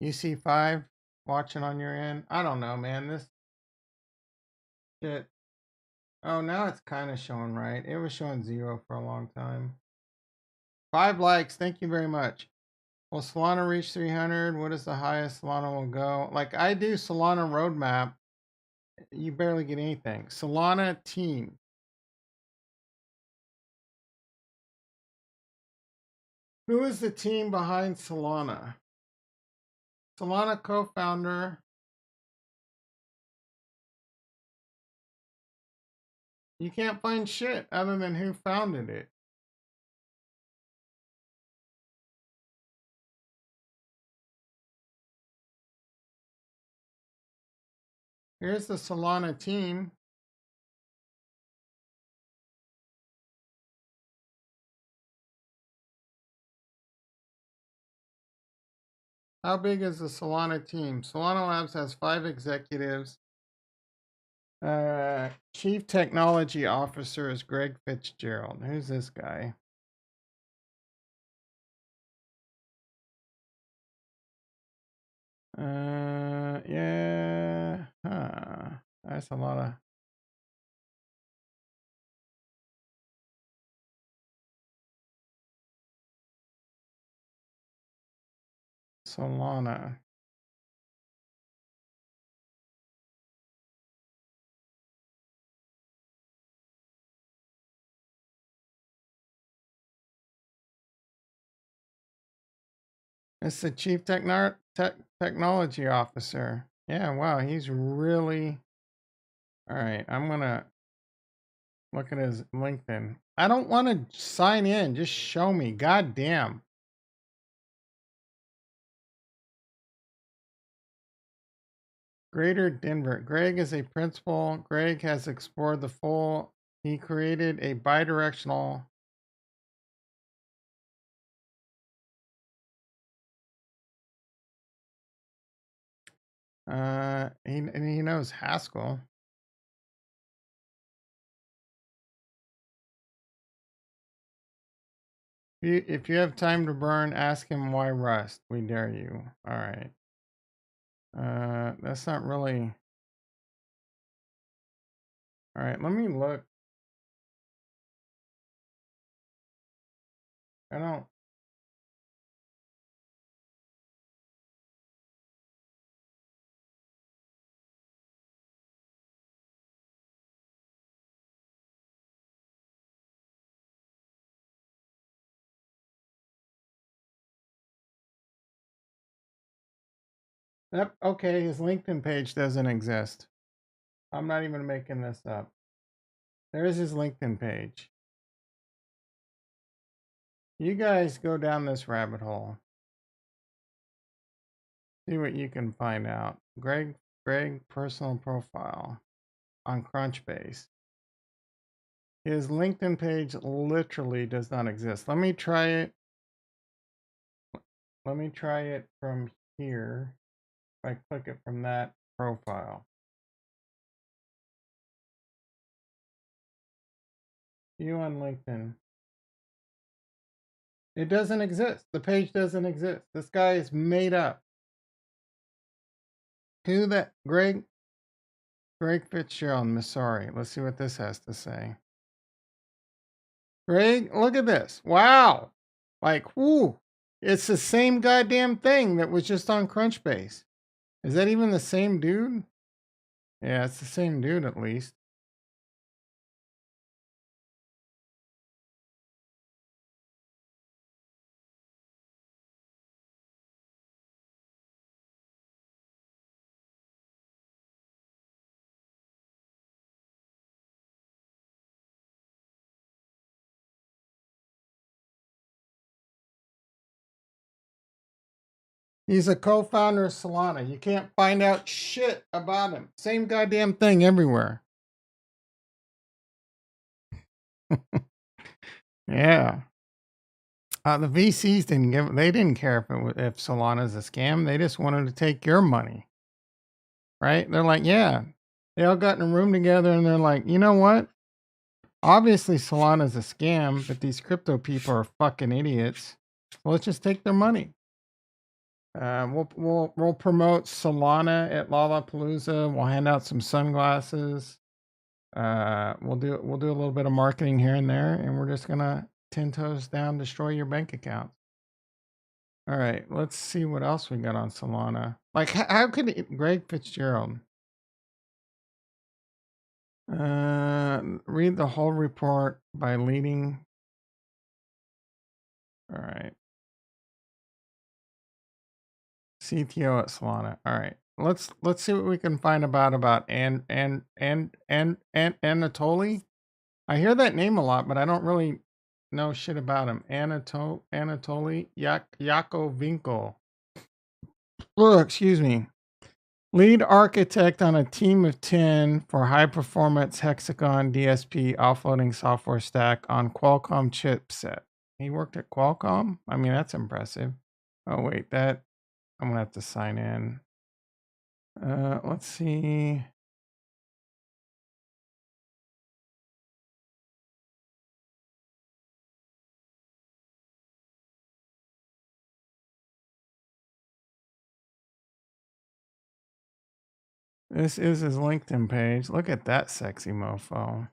UC5 watching on your end. I don't know, man. This shit. Oh, now it's kind of showing right. It was showing 0 for a long time. 5 likes. Thank you very much. Will Solana reach 300? What is the highest Solana will go? Like I do Solana roadmap. You barely get anything. Solana team. Who is the team behind Solana? Solana co-founder. You can't find shit other than who founded it. Here's the Solana team. How big is the Solana team? Solana Labs has 5 executives. Chief Technology Officer is Greg Fitzgerald. Who's this guy? Yeah. Huh. That's a lot of Solana. It's the Chief Technology Officer. Yeah, wow, he's really. All right, I'm gonna look at his LinkedIn. I don't want to sign in. Just show me. God damn. Greater Denver. Greg is a principal. Greg has explored the full. He created a bidirectional. He knows Haskell. If you have time to burn, ask him why Rust. We dare you. All right. That's not really. All right. Let me look. I don't. Yep. Okay, his LinkedIn page doesn't exist. I'm not even making this up. There's his LinkedIn page. You guys go down this rabbit hole. See what you can find out. Greg personal profile on Crunchbase. His LinkedIn page literally does not exist. Let me try it. Let me try it from here. If I click it from that profile. You on LinkedIn. It doesn't exist. The page doesn't exist. This guy is made up. Who that? Greg Fitzgerald, Missouri. Let's see what this has to say. Greg, look at this. Wow. Like, whoo. It's the same goddamn thing that was just on Crunchbase. Is that even the same dude? Yeah, it's the same dude at least. He's a co-founder of Solana. You can't find out shit about him. Same goddamn thing everywhere. Yeah. The VCs didn't care if Solana's a scam. They just wanted to take your money, right? They're like, yeah. They all got in a room together and they're like, you know what? Obviously Solana's a scam, but these crypto people are fucking idiots. So let's just take their money. We'll promote Solana at Lollapalooza. We'll hand out some sunglasses. We'll do a little bit of marketing here and there, and we're just gonna 10 toes down destroy your bank account. All right, let's see what else we got on Solana. Like, how could Greg Fitzgerald read the whole report by leading? All right, CTO at Solana. All right, let's see what we can find about Anatoly. I hear that name a lot, but I don't really know shit about him. Anatoly Yakovenko. Oh, excuse me. Lead architect on a team of 10 for high performance Hexagon DSP offloading software stack on Qualcomm chipset. He worked at Qualcomm? I mean, that's impressive. Oh, wait, I'm going to have to sign in. Let's see. This is his LinkedIn page. Look at that sexy mofo.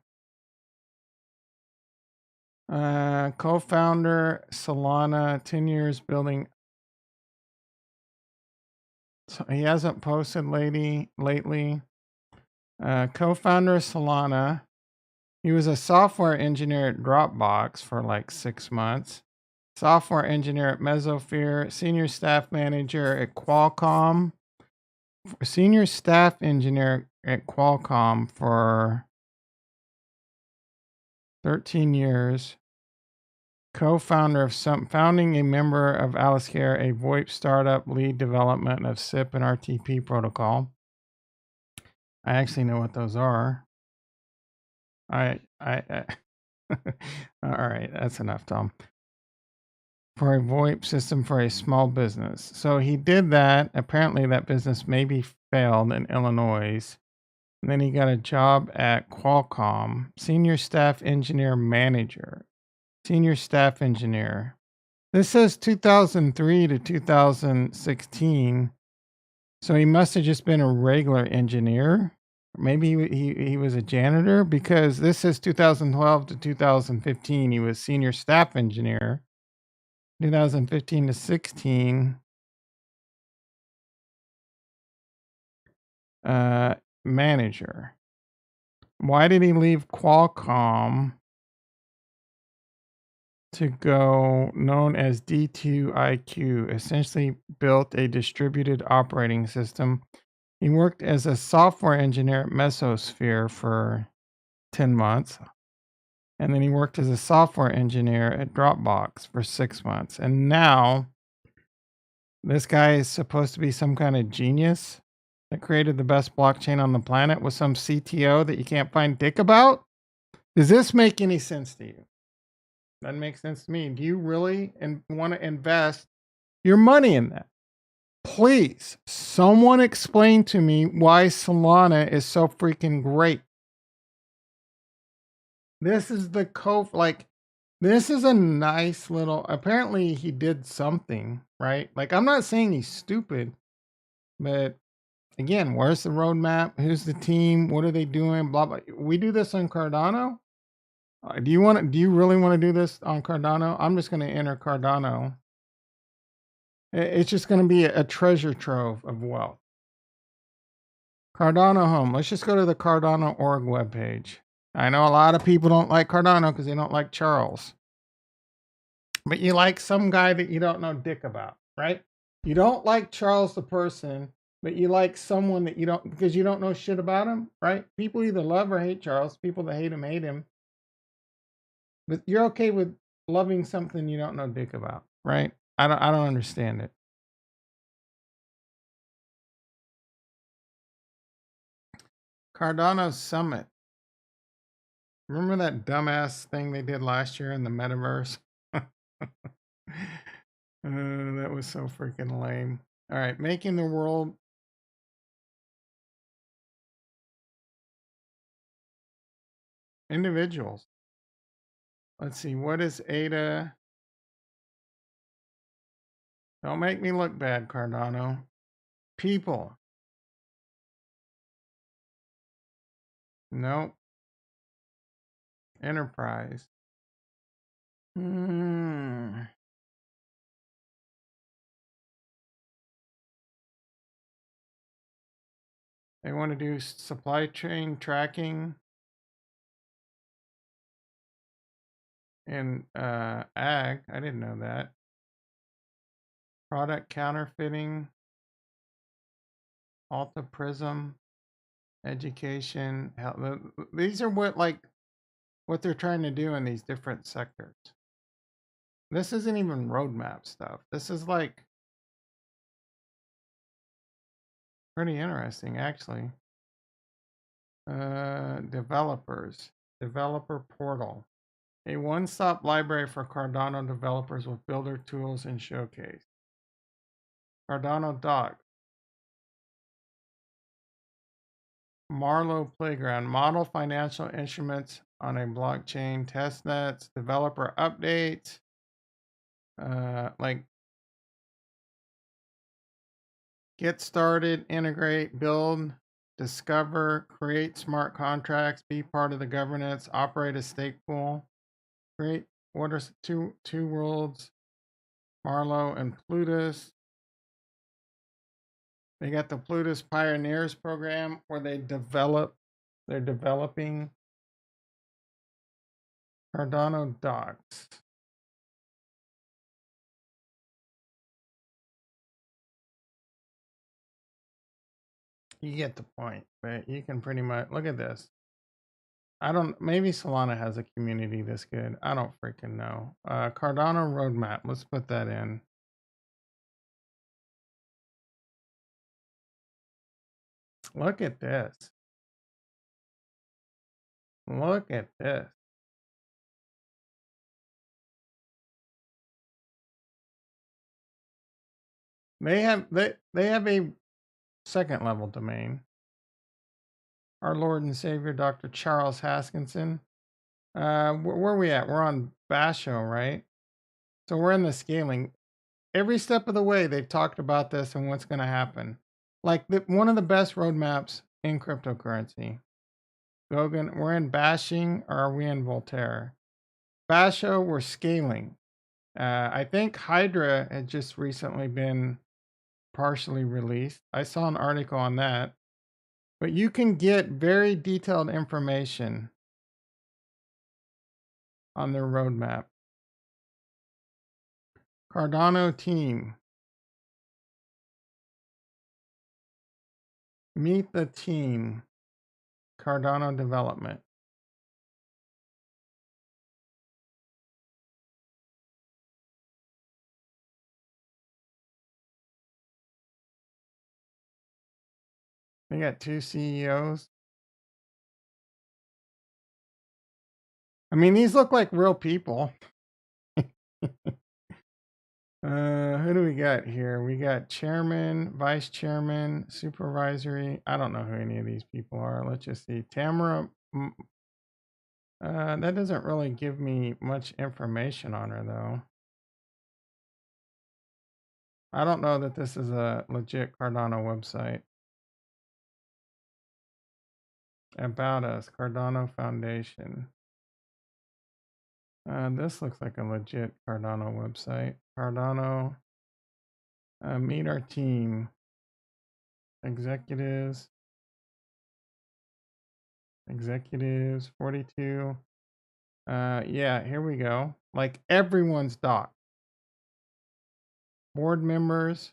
Co-founder Solana, 10 years building. So he hasn't posted lately. Co-founder of Solana. He was a software engineer at Dropbox for like 6 months. Software engineer at Mesosphere. Senior staff manager at Qualcomm. Senior staff engineer at Qualcomm for 13 years. Co-founder of founding a member of Alicecare, a VoIP startup, lead development of SIP and RTP protocol. I actually know what those are. I all right, that's enough, Tom. For a VoIP system for a small business. So he did that. Apparently that business maybe failed in Illinois. And then he got a job at Qualcomm, senior staff engineer manager. Senior staff engineer. This says 2003 to 2016. So he must have just been a regular engineer. Maybe he was a janitor, because this says 2012 to 2015. He was senior staff engineer. 2015 to 16, manager. Why did he leave Qualcomm to go known as D2IQ? Essentially built a distributed operating system. He worked as a software engineer at Mesosphere for 10 months. And then he worked as a software engineer at Dropbox for 6 months. And now this guy is supposed to be some kind of genius that created the best blockchain on the planet with some CTO that you can't find dick about. Does this make any sense to you? Doesn't make sense to me. Do you really want to invest your money in that? Please, someone explain to me why Solana is so freaking great. This is the this is a nice little, apparently he did something, right? Like, I'm not saying he's stupid, but again, where's the roadmap? Who's the team? What are they doing? Blah, blah. We do this on Cardano. Do you really want to do this on Cardano? I'm just going to enter Cardano. It's just going to be a treasure trove of wealth. Cardano home. Let's just go to the Cardano org webpage. I know a lot of people don't like Cardano because they don't like Charles. But you like some guy that you don't know dick about, right? You don't like Charles the person, but you like someone that you don't, because you don't know shit about him, right? People either love or hate Charles. People that hate him. But you're okay with loving something you don't know dick about, right? I don't understand it. Cardano Summit. Remember that dumbass thing they did last year in the metaverse? That was so freaking lame. All right, making the world individuals. Let's see, what is ADA? Don't make me look bad, Cardano. People. Nope. Enterprise. They want to do supply chain tracking and ag. I didn't know that. Product counterfeiting. Alta Prism. Education. Health. These are what they're trying to do in these different sectors. This isn't even roadmap stuff. This is like pretty interesting, actually. Developers. Developer portal. A one-stop library for Cardano developers with builder tools and showcase. Cardano doc. Marlowe Playground. Model financial instruments on a blockchain. Testnets. Developer updates. Like get started, integrate, build, discover, create smart contracts, be part of the governance, operate a stake pool, create what are two worlds, Marlowe and Plutus. They got the Plutus Pioneers program where they're developing Cardano docs. You get the point, but you can pretty much look at this. Maybe Solana has a community this good. I don't freaking know. Cardano roadmap. Let's put that in. Look at this. Look at this. They have a second level domain. Our Lord and Savior, Dr. Charles Haskinson. Where are we at? We're on Basho, right? So we're in the scaling. Every step of the way, they've talked about this and what's going to happen. Like one of the best roadmaps in cryptocurrency. Gogan, we're in Bashing, or are we in Voltaire? Basho, we're scaling. I think Hydra had just recently been partially released. I saw an article on that. But you can get very detailed information on their roadmap. Cardano team. Meet the team. Cardano development. They got 2 CEOs. I mean, these look like real people. Who do we got here? We got chairman, vice chairman, supervisory. I don't know who any of these people are. Let's just see. Tamara. That doesn't really give me much information on her, though. I don't know that this is a legit Cardano website. About us, Cardano Foundation. This looks like a legit Cardano website. Cardano, meet our team. Executives, 42. Yeah, here we go. Like everyone's doc. Board members,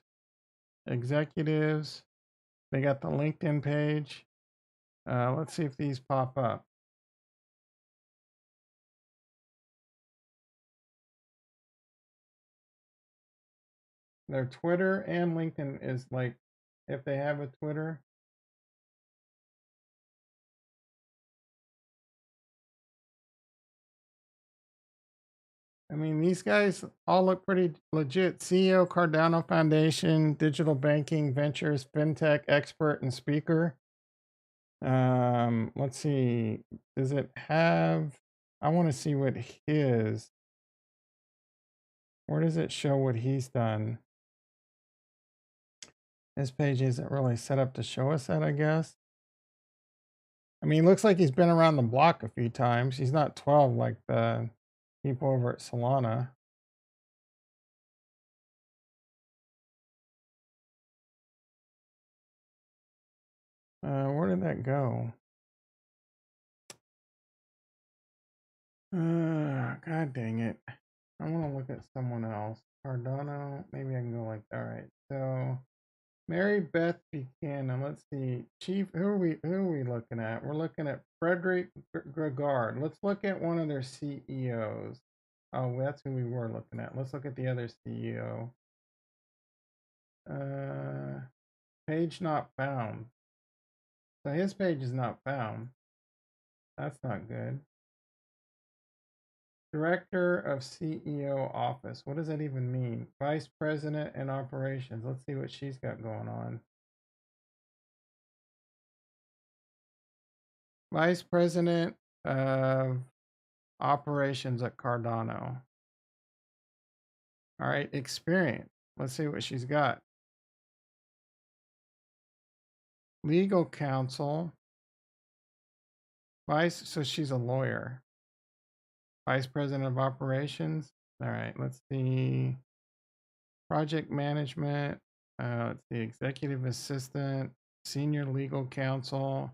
executives. They got the LinkedIn page. Let's see if these pop up. Their Twitter and LinkedIn is like, if they have a Twitter. I mean, these guys all look pretty legit. CEO, Cardano Foundation, digital banking, ventures, fintech expert and speaker. Let's see. Does it have? I want to see what his. Where does it show what he's done? This page isn't really set up to show us that, I guess. I mean, it looks like he's been around the block a few times. He's not 12 like the people over at Solana. Where did that go? God dang it. I want to look at someone else. Cardano. Maybe I can go like, all right. So Mary Beth Buchanan. Let's see. Chief. Who are we looking at? We're looking at Frederick Gregard. Let's look at one of their CEOs. Oh, that's who we were looking at. Let's look at the other CEO. Page not found. So his page is not found. That's not good. Director of CEO office. What does that even mean? Vice president and operations. Let's see what she's got going on. Vice president of operations at Cardano. All right, experience. Let's see what she's got. Legal counsel. So she's a lawyer. Vice president of operations. All right, let's see. Project management. Let's see, executive assistant, senior legal counsel,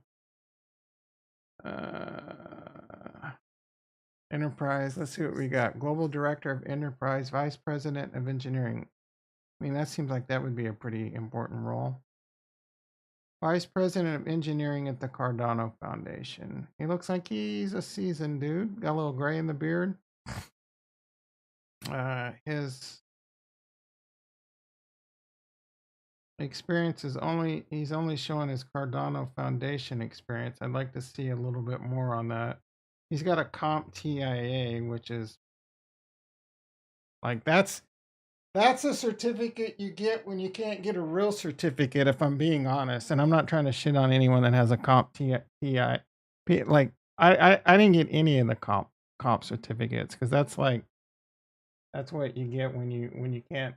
enterprise. Let's see what we got. Global director of enterprise, vice president of engineering. I mean, that seems like that would be a pretty important role. Vice president of engineering at the Cardano Foundation. He looks like he's a seasoned dude. Got a little gray in the beard. His experience is he's only showing his Cardano Foundation experience. I'd like to see a little bit more on that. He's got a comp TIA, which is like that's a certificate you get when you can't get a real certificate, if I'm being honest. And I'm not trying to shit on anyone that has a comp TI. Like I didn't get any of the comp certificates because that's what you get when you can't.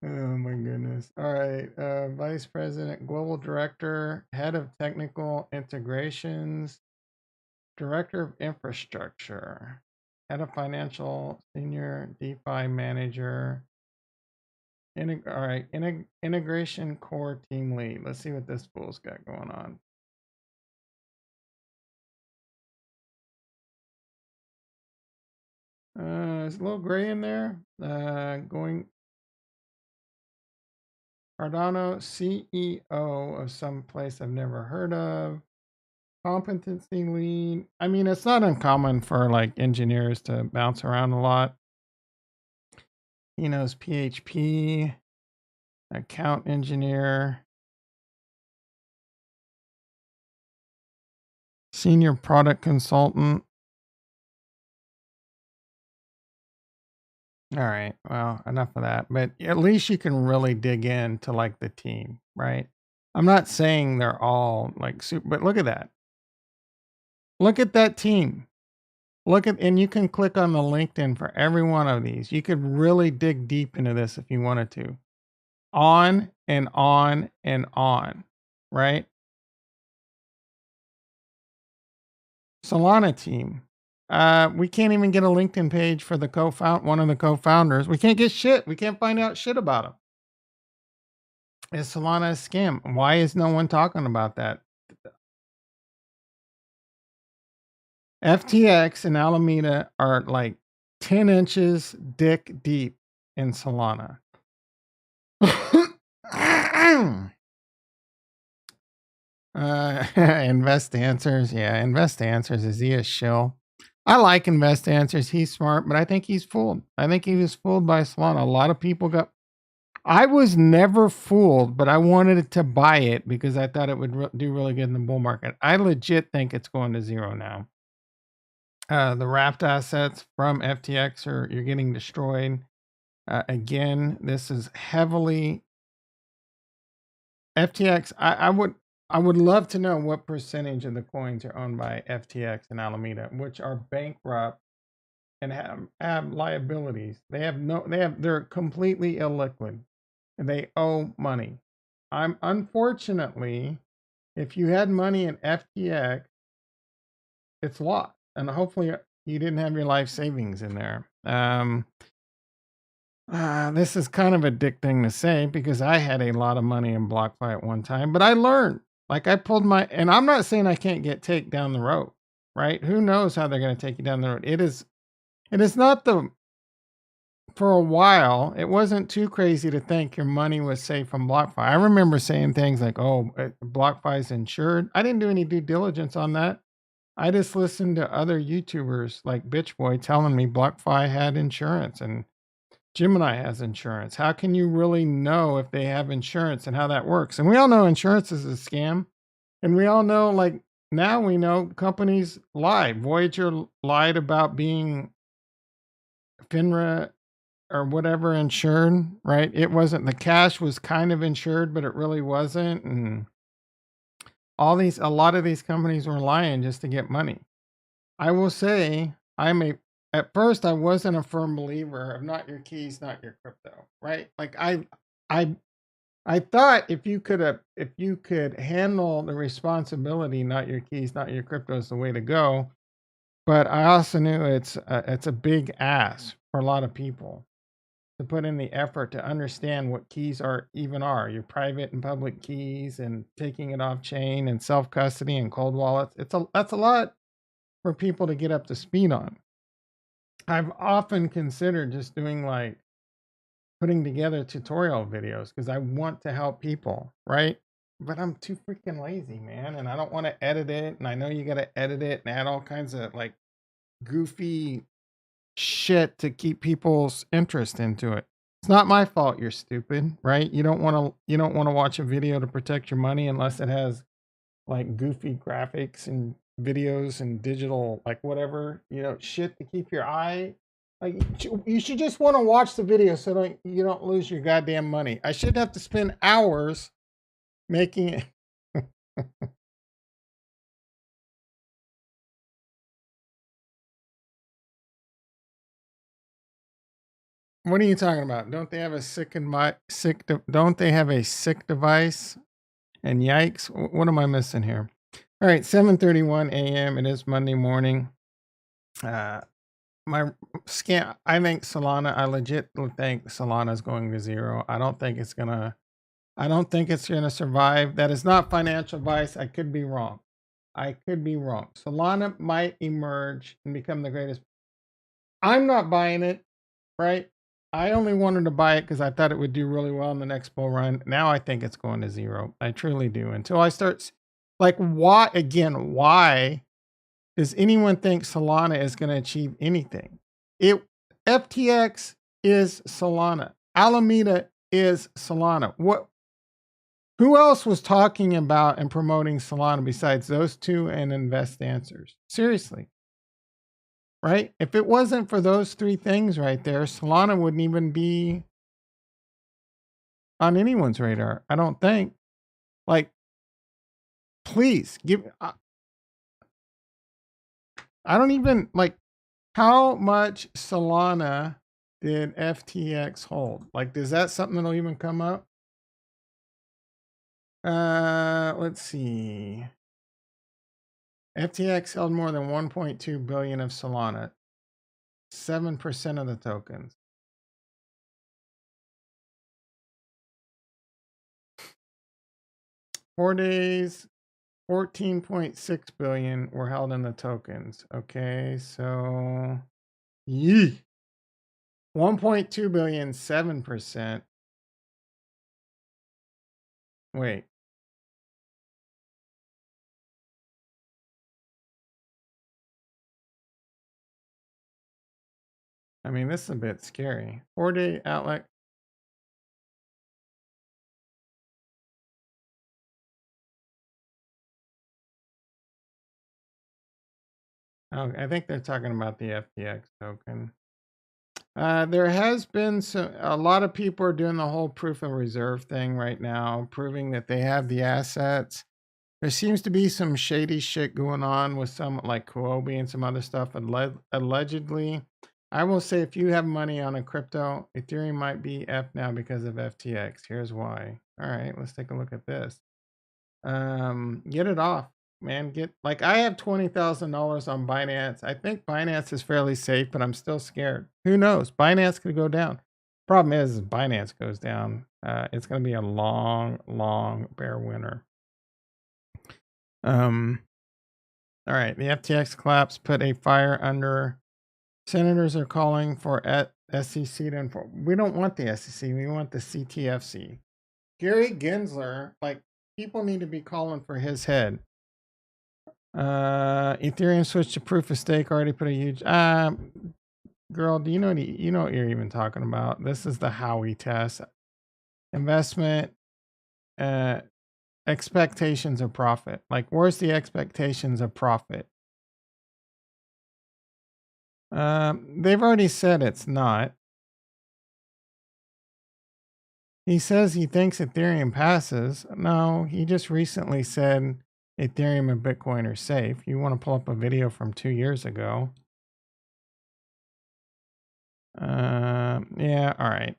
Oh my goodness. All right. Vice President, Global Director, Head of Technical Integrations, Director of Infrastructure. Head of financial, senior DeFi manager. All right, integration core team lead. Let's see what this fool's got going on. There's a little gray in there. Going Cardano, CEO of some place I've never heard of. Competency lead. I mean, it's not uncommon for like engineers to bounce around a lot. He knows PHP, account engineer, senior product consultant. All right. Well, enough of that. But at least you can really dig into like the team, right? I'm not saying they're all like super, but look at that. Look at that team. Look at, and you can click on the LinkedIn for every one of these. You could really dig deep into this if you wanted to. On and on and on, right? Solana team. We can't even get a LinkedIn page for the one of the co-founders. We can't get shit. We can't find out shit about him. Is Solana a scam? Why is no one talking about that? FTX and Alameda are like 10 inches dick deep in Solana. Invest Answers. Yeah, Invest Answers. Is he a shill? I like Invest Answers. He's smart, but I think he's fooled. I think he was fooled by Solana. A lot of people got. I was never fooled, but I wanted to buy it because I thought it would do really good in the bull market. I legit think it's going to zero now. The wrapped assets from FTX you're getting destroyed. Again, this is heavily FTX. I would love to know what percentage of the coins are owned by FTX and Alameda, which are bankrupt and have liabilities. They're completely illiquid. They owe money. Unfortunately, if you had money in FTX, it's lost, and hopefully you didn't have your life savings in there. This is kind of a dick thing to say because I had a lot of money in BlockFi at one time, but I learned. Like I pulled and I'm not saying I can't get take down the road, right? Who knows how they're going to take you down the road? It is not for a while, it wasn't too crazy to think your money was safe from BlockFi. I remember saying things like, oh, BlockFi is insured. I didn't do any due diligence on that. I just listened to other YouTubers like Bitch Boy telling me BlockFi had insurance and Gemini has insurance. How can you really know if they have insurance and how that works? And we all know insurance is a scam. And we all know, like, now we know companies lie. Voyager lied about being FINRA or whatever insured, right? It wasn't, the cash was kind of insured, but it really wasn't. And a lot of these companies were lying just to get money. I will say, at first I wasn't a firm believer of not your keys, not your crypto, right? Like I thought if you could handle the responsibility, not your keys, not your crypto is the way to go. But I also knew it's a big ask for a lot of people to put in the effort to understand what keys are, your private and public keys, and taking it off chain and self custody and cold wallets. That's a lot for people to get up to speed on. I've often considered just doing like putting together tutorial videos because I want to help people, right? But I'm too freaking lazy, man, and I don't want to edit it. And I know you got to edit it and add all kinds of like goofy shit to keep people's interest into it. It's not my fault you're stupid, right? You don't want to watch a video to protect your money unless it has like goofy graphics and videos and digital like whatever, shit to keep your eye. Like you should just want to watch the video so you don't lose your goddamn money. I shouldn't have to spend hours making it. What are you talking about? Don't they have a don't they have a sick device? And yikes, what am I missing here? All right, 7:31 a.m. It is Monday morning. my scam. I think Solana. I legit think Solana's going to zero. I don't think it's gonna. I don't think it's gonna survive. That is not financial advice. I could be wrong. I could be wrong. Solana might emerge and become the greatest. I'm not buying it, right? I only wanted to buy it because I thought it would do really well in the next bull run. Now I think it's going to zero. I truly do. Until I start, like, why again? Why does anyone think Solana is going to achieve anything? It FTX is Solana. Alameda is Solana. What? Who else was talking about and promoting Solana besides those two and Invest Answers? Seriously, right? If it wasn't for those three things right there, Solana wouldn't even be on anyone's radar. I don't think. Like, please give. I don't even like. How much Solana did FTX hold? Like, is that something that'll even come up? Let's see. FTX held more than 1.2 billion of Solana, 7% of the tokens. Four days, 14.6 billion were held in the tokens. Okay, so 1.2 billion, 7%. Wait. I mean, this is a bit scary. 4-day outlet. Oh, I think they're talking about the FTX token. There has been a lot of people are doing the whole proof of reserve thing right now, proving that they have the assets. There seems to be some shady shit going on with some like Huobi and some other stuff allegedly. I will say if you have money on a crypto, Ethereum might be F now because of FTX. Here's why. All right, let's take a look at this. Get it off, man. Get like I have $20,000 on Binance. I think Binance is fairly safe, but I'm still scared. Who knows? Binance could go down. Problem is Binance goes down. It's going to be a long bear winter. All right, the FTX collapse put a fire under. Senators are calling for SEC to enforce. We don't want the SEC. We want the CTFC. Gary Gensler, like people need to be calling for his head. Ethereum switched to proof of stake. Already put a huge. Girl, do you know what you're even talking about? This is the Howey test. Investment. Expectations of profit. Like, where's the expectations of profit? They've already said it's not. He says he thinks Ethereum passes. No, he just recently said Ethereum and Bitcoin are safe. You want to pull up a video from 2 years ago. Yeah, all right.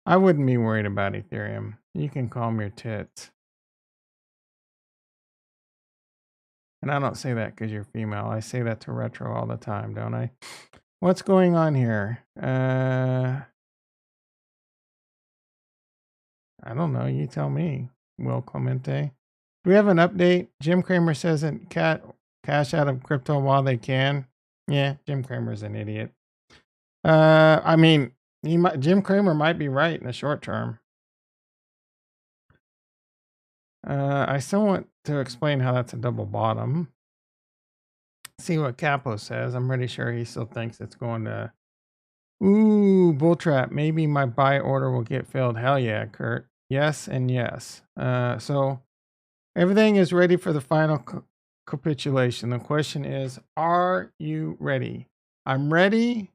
I wouldn't be worried about Ethereum. You can calm your tits. And I don't say that because you're female. I say that to Retro all the time, don't I? What's going on here? I don't know. You tell me, Will Clemente. Do we have an update? Jim Cramer says that cash out of crypto while they can. Yeah, Jim Cramer's an idiot. I mean, Jim Cramer might be right in the short term. I still want to explain how that's a double bottom. See what Capo says. I'm pretty sure he still thinks it's going to. Ooh, bull trap. Maybe my buy order will get filled. Hell yeah, Kurt. Yes and yes. So everything is ready for the final capitulation. The question is, are you ready? I'm ready.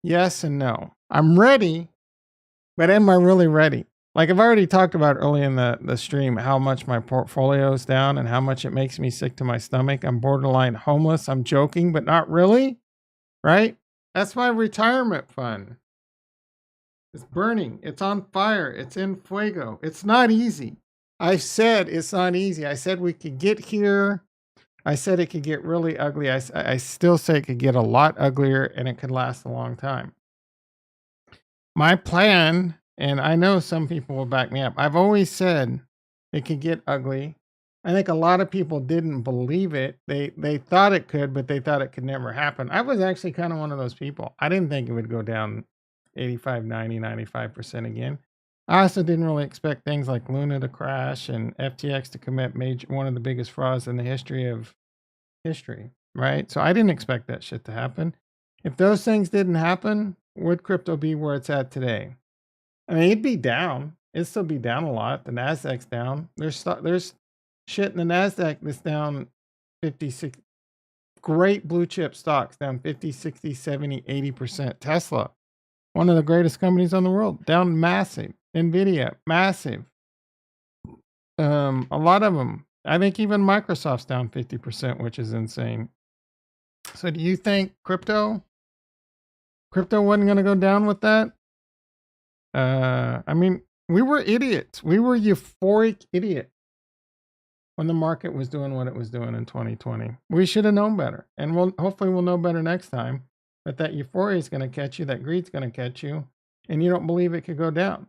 Yes and no. I'm ready, but am I really ready? Like I've already talked about early in the stream how much my portfolio is down and how much it makes me sick to my stomach. I'm borderline homeless. I'm joking, but not really. Right? That's my retirement fund. It's burning. It's on fire. It's in fuego. It's not easy. I said it's not easy. I said we could get here. I said it could get really ugly. I still say it could get a lot uglier and it could last a long time. My plan, and I know some people will back me up, I've always said it could get ugly. I think a lot of people didn't believe it. They thought it could, but they thought it could never happen. I was actually kind of one of those people. I didn't think it would go down 85, 90, 95% again. I also didn't really expect things like Luna to crash and FTX to commit one of the biggest frauds in the history of history, right? So I didn't expect that shit to happen. If those things didn't happen, would crypto be where it's at today? I mean, it'd be down. It'd still be down a lot. The Nasdaq's down. There's shit in the Nasdaq that's down 56. Great blue chip stocks down 50, 60, 70, 80%. Tesla, one of the greatest companies on the world, down massive. Nvidia, massive. A lot of them. I think even Microsoft's down 50%, which is insane. So do you think crypto wasn't going to go down with that? I mean, we were idiots. We were euphoric idiots when the market was doing what it was doing in 2020. We should have known better. And hopefully we'll know better next time. But that euphoria is going to catch you, that greed's going to catch you, and you don't believe it could go down.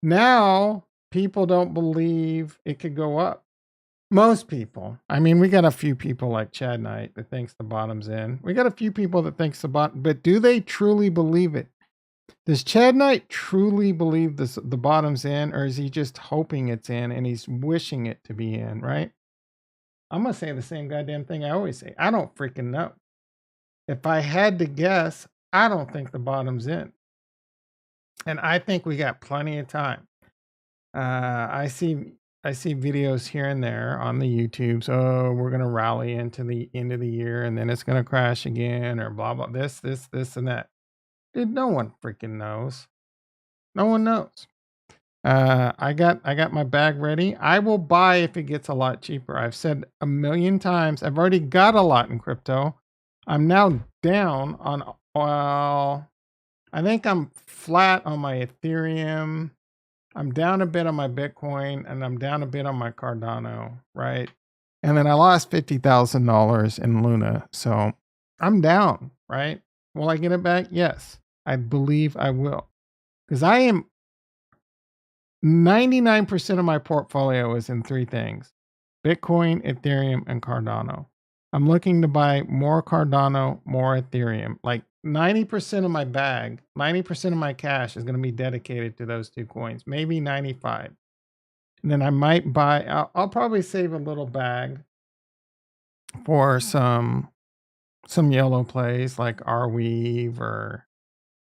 Now, people don't believe it could go up. Most people. I mean, we got a few people like Chad Knight that thinks the bottom's in. We got a few people that thinks the bottom, but do they truly believe it? Does Chad Knight truly believe the bottom's in, or is he just hoping it's in and he's wishing it to be in, right? I'm going to say the same goddamn thing I always say. I don't freaking know. If I had to guess, I don't think the bottom's in. And I think we got plenty of time. I see videos here and there on the YouTube. So we're going to rally into the end of the year and then it's going to crash again or blah, blah, this, and that. Dude, no one freaking knows. No one knows. I got my bag ready. I will buy if it gets a lot cheaper. I've said a million times. I've already got a lot in crypto. I'm now down on, well, I think I'm flat on my Ethereum. I'm down a bit on my Bitcoin and I'm down a bit on my Cardano, right? And then I lost $50,000 in Luna. So I'm down, right? Will I get it back? Yes, I believe I will. Because I am 99% of my portfolio is in three things: Bitcoin, Ethereum, and Cardano. I'm looking to buy more Cardano, more Ethereum. Like 90% of my bag, 90% of my cash is going to be dedicated to those two coins, maybe 95. And then I might buy, I'll probably save a little bag for some yellow plays like Arweave or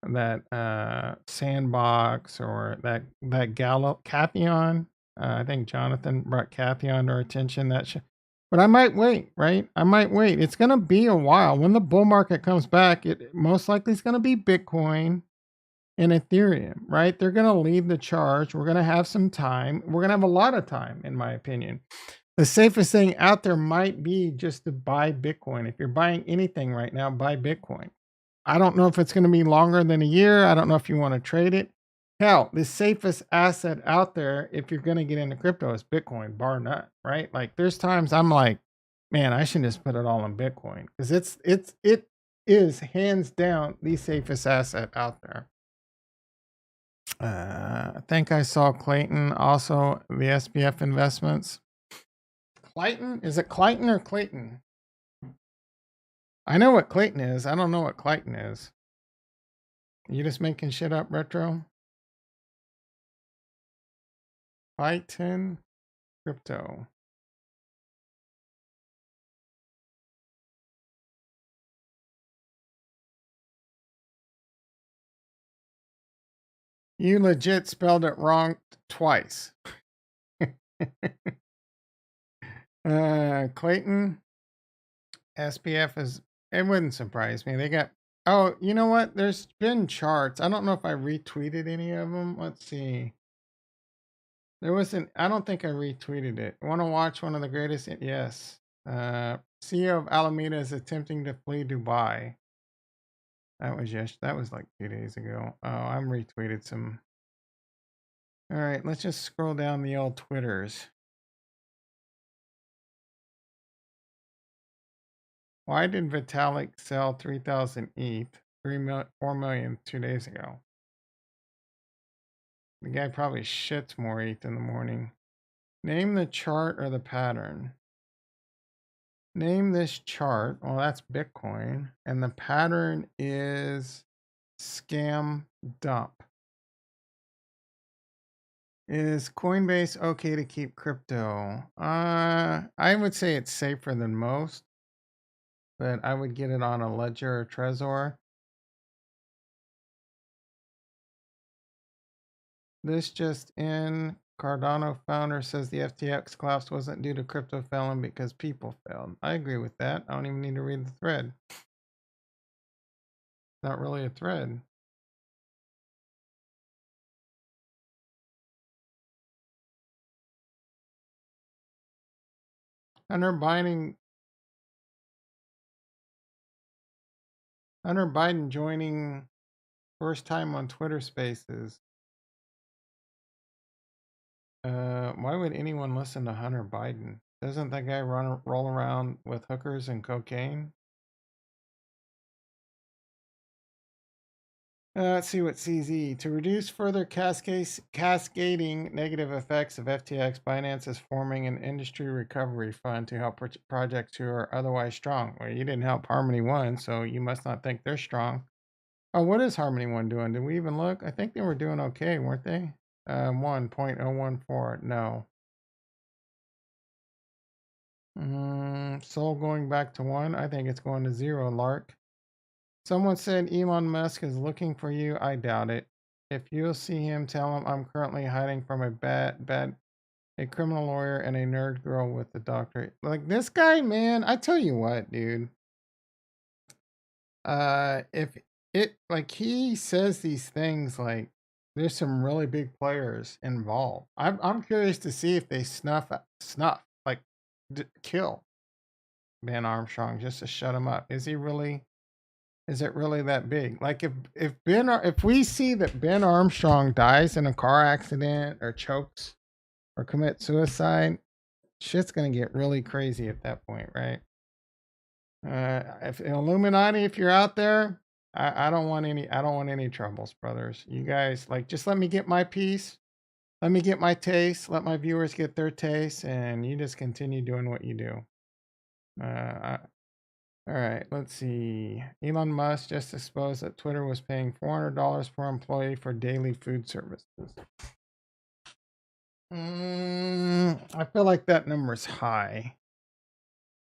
that Sandbox or that Gallup Cathion. I think Jonathan brought Cathion to our attention. But I might wait, right? I might wait. It's going to be a while. When the bull market comes back, it most likely is going to be Bitcoin and Ethereum, right? They're going to lead the charge. We're going to have some time. We're going to have a lot of time, in my opinion. The safest thing out there might be just to buy Bitcoin. If you're buying anything right now, buy Bitcoin. I don't know if it's going to be longer than a year. I don't know if you want to trade it. Hell, the safest asset out there, if you're going to get into crypto, is Bitcoin, bar none, right? Like there's times I'm like, man, I should just put it all in Bitcoin because it is hands down the safest asset out there. I think I saw Clayton also the SPF investments. Clayton? Is it Clayton or Clayton? I know what Clayton is. I don't know what Clayton is. You just making shit up, Retro? Clayton Crypto. You legit spelled it wrong twice. Clayton SPF is, it wouldn't surprise me. They got, oh, you know what? There's been charts. I don't know if I retweeted any of them. Let's see. There wasn't, I don't think I retweeted it. Want to watch one of the greatest? Yes. CEO of Alameda is attempting to flee Dubai. That was like 2 days ago. Oh, I'm retweeted some. All right, let's just scroll down the old Twitters. Why did Vitalik sell 3,000 ETH, 4 million 2 days ago? The guy probably shits more ETH in the morning. Name the chart or the pattern. Name this chart. Well, that's Bitcoin. And the pattern is scam dump. Is Coinbase okay to keep crypto? I would say it's safer than most, but I would get it on a Ledger or Trezor. This just in. Cardano founder says the FTX collapse wasn't due to crypto failing because people failed. I agree with that. I don't even need to read the thread. It's not really a thread. Hunter Biden joining first time on Twitter Spaces. Why would anyone listen to Hunter Biden? Doesn't that guy roll around with hookers and cocaine? Let's see what CZ. To reduce further cascading negative effects of FTX, Binance is forming an industry recovery fund to help projects who are otherwise strong. Well, you didn't help Harmony One, so you must not think they're strong. Oh, what is Harmony One doing? Did we even look? I think they were doing okay, weren't they? 1.014. No. Sol going back to 1. I think it's going to 0, Lark. Someone said Elon Musk is looking for you. I doubt it. If you'll see him, tell him I'm currently hiding from a criminal lawyer and a nerd girl with a doctorate. Like this guy, man, I tell you what, dude. If it, like, he says these things like there's some really big players involved. I'm curious to see if they snuff, like, kill Ben Armstrong just to shut him up. Is it really that big? Like, if we see that Ben Armstrong dies in a car accident or chokes or commits suicide, shit's gonna get really crazy at that point, right? If Illuminati, if you're out there, I don't want any troubles, brothers. You guys, like, just let me get my piece. Let me get my taste. Let my viewers get their taste, and you just continue doing what you do. All right, let's see. Elon Musk just exposed that Twitter was paying $400 per employee for daily food services. I feel like that number is high.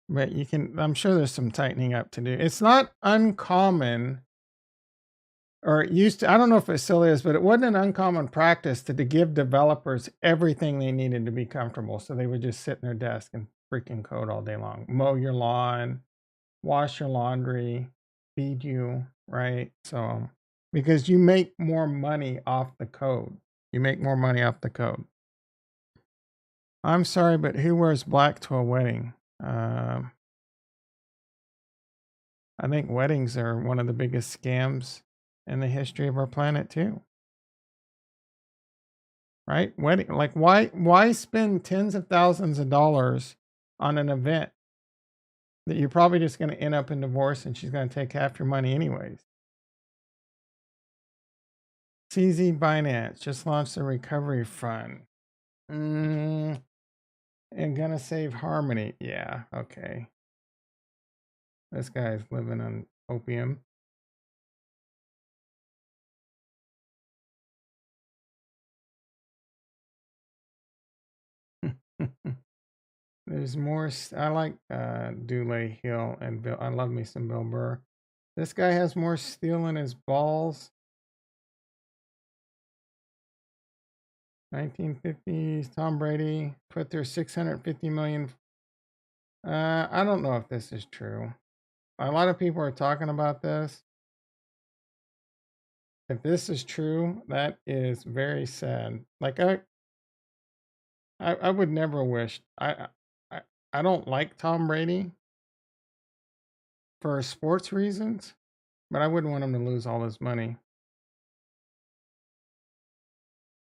But I'm sure there's some tightening up to do. It's not uncommon, or it used to, I don't know if it still is, but it wasn't an uncommon practice to give developers everything they needed to be comfortable. So they would just sit in their desk and freaking code all day long, mow your lawn, wash your laundry, feed you, right? So, because you make more money off the code. You make more money off the code. I'm sorry, but who wears black to a wedding? I think weddings are one of the biggest scams in the history of our planet too. Right? Wedding, like, why spend tens of thousands of dollars on an event that you're probably just going to end up in divorce and she's going to take half your money anyways? CZ Binance just launched a recovery fund. And gonna save Harmony. Yeah, okay. This guy's living on opium. There's more. I like Dule Hill and Bill. I love me some Bill Burr. This guy has more steel in his balls. 1950s. Tom Brady put their 650 million. I don't know if this is true. A lot of people are talking about this. If this is true, that is very sad. Like, I would never wish. I don't like Tom Brady for sports reasons, but I wouldn't want him to lose all his money.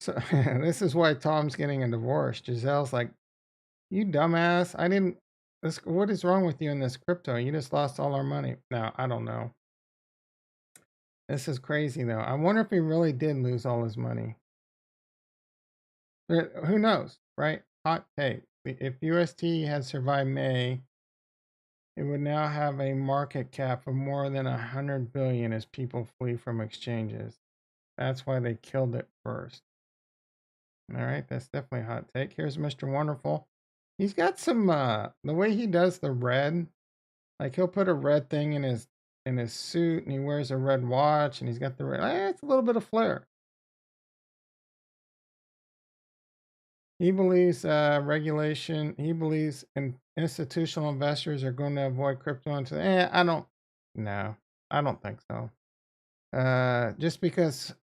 So this is why Tom's getting a divorce. Giselle's like, "You dumbass! I didn't. What is wrong with you in this crypto? You just lost all our money. Now, I don't know. This is crazy though. I wonder if he really did lose all his money. But who knows, right? Hot take. If UST had survived May, it would now have a market cap of more than 100 billion as people flee from exchanges. That's why they killed it first. All right, that's definitely a hot take. Here's Mr. Wonderful. He's got some the way he does the red, like he'll put a red thing in his suit and he wears a red watch and he's got the red. It's a little bit of flair. He believes regulation. He believes institutional investors are going to avoid crypto until. I don't. No, I don't think so. Just because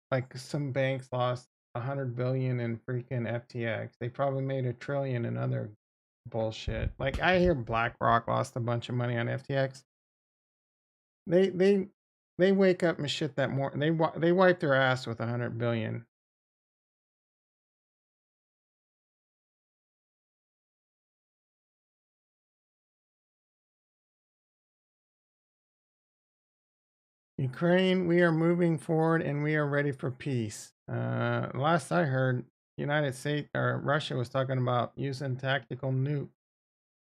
like some banks lost 100 billion in freaking FTX, they probably made 1 trillion in other bullshit. Like I hear BlackRock lost a bunch of money on FTX. They they they wake up and shit that more. They wipe their ass with 100 billion. Ukraine, we are moving forward and we are ready for peace. Last I heard, United States or Russia was talking about using tactical nuke.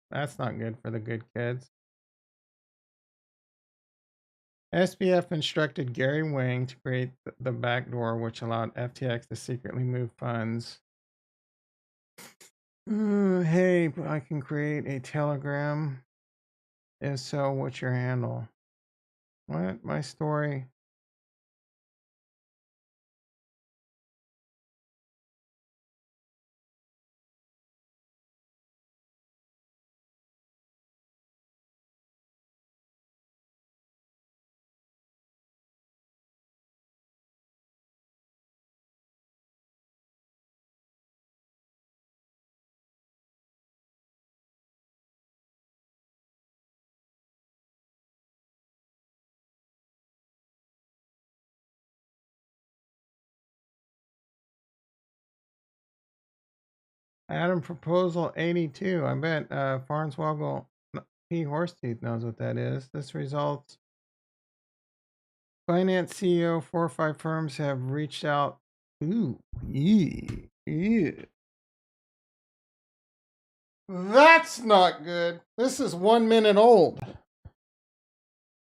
That's not good for the good kids. SBF instructed Gary Wang to create the backdoor which allowed FTX to secretly move funds. Hey, I can create a Telegram. If so, what's your handle? What? My story? Adam Proposal 82. I bet Farnswoggle P. Horsetooth knows what that is. This results. Finance CEO, 4 or 5 firms have reached out. Ooh, yeah. That's not good. This is 1 minute old.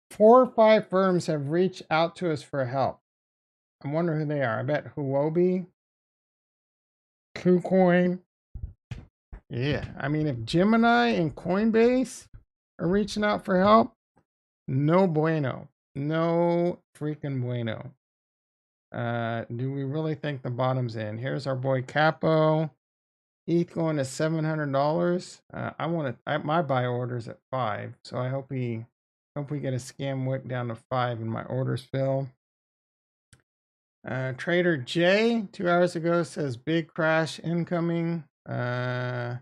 4 or 5 firms have reached out to us for help. I wonder who they are. I bet Huobi, KuCoin. Yeah, I mean, if Gemini and Coinbase are reaching out for help, no bueno. No freaking bueno. Do we really think the bottom's in? Here's our boy Capo. ETH going to $700. I want to. My buy orders at 5, so I hope we get a scam wick down to 5 and my orders fill. Trader J 2 hours ago says big crash incoming. A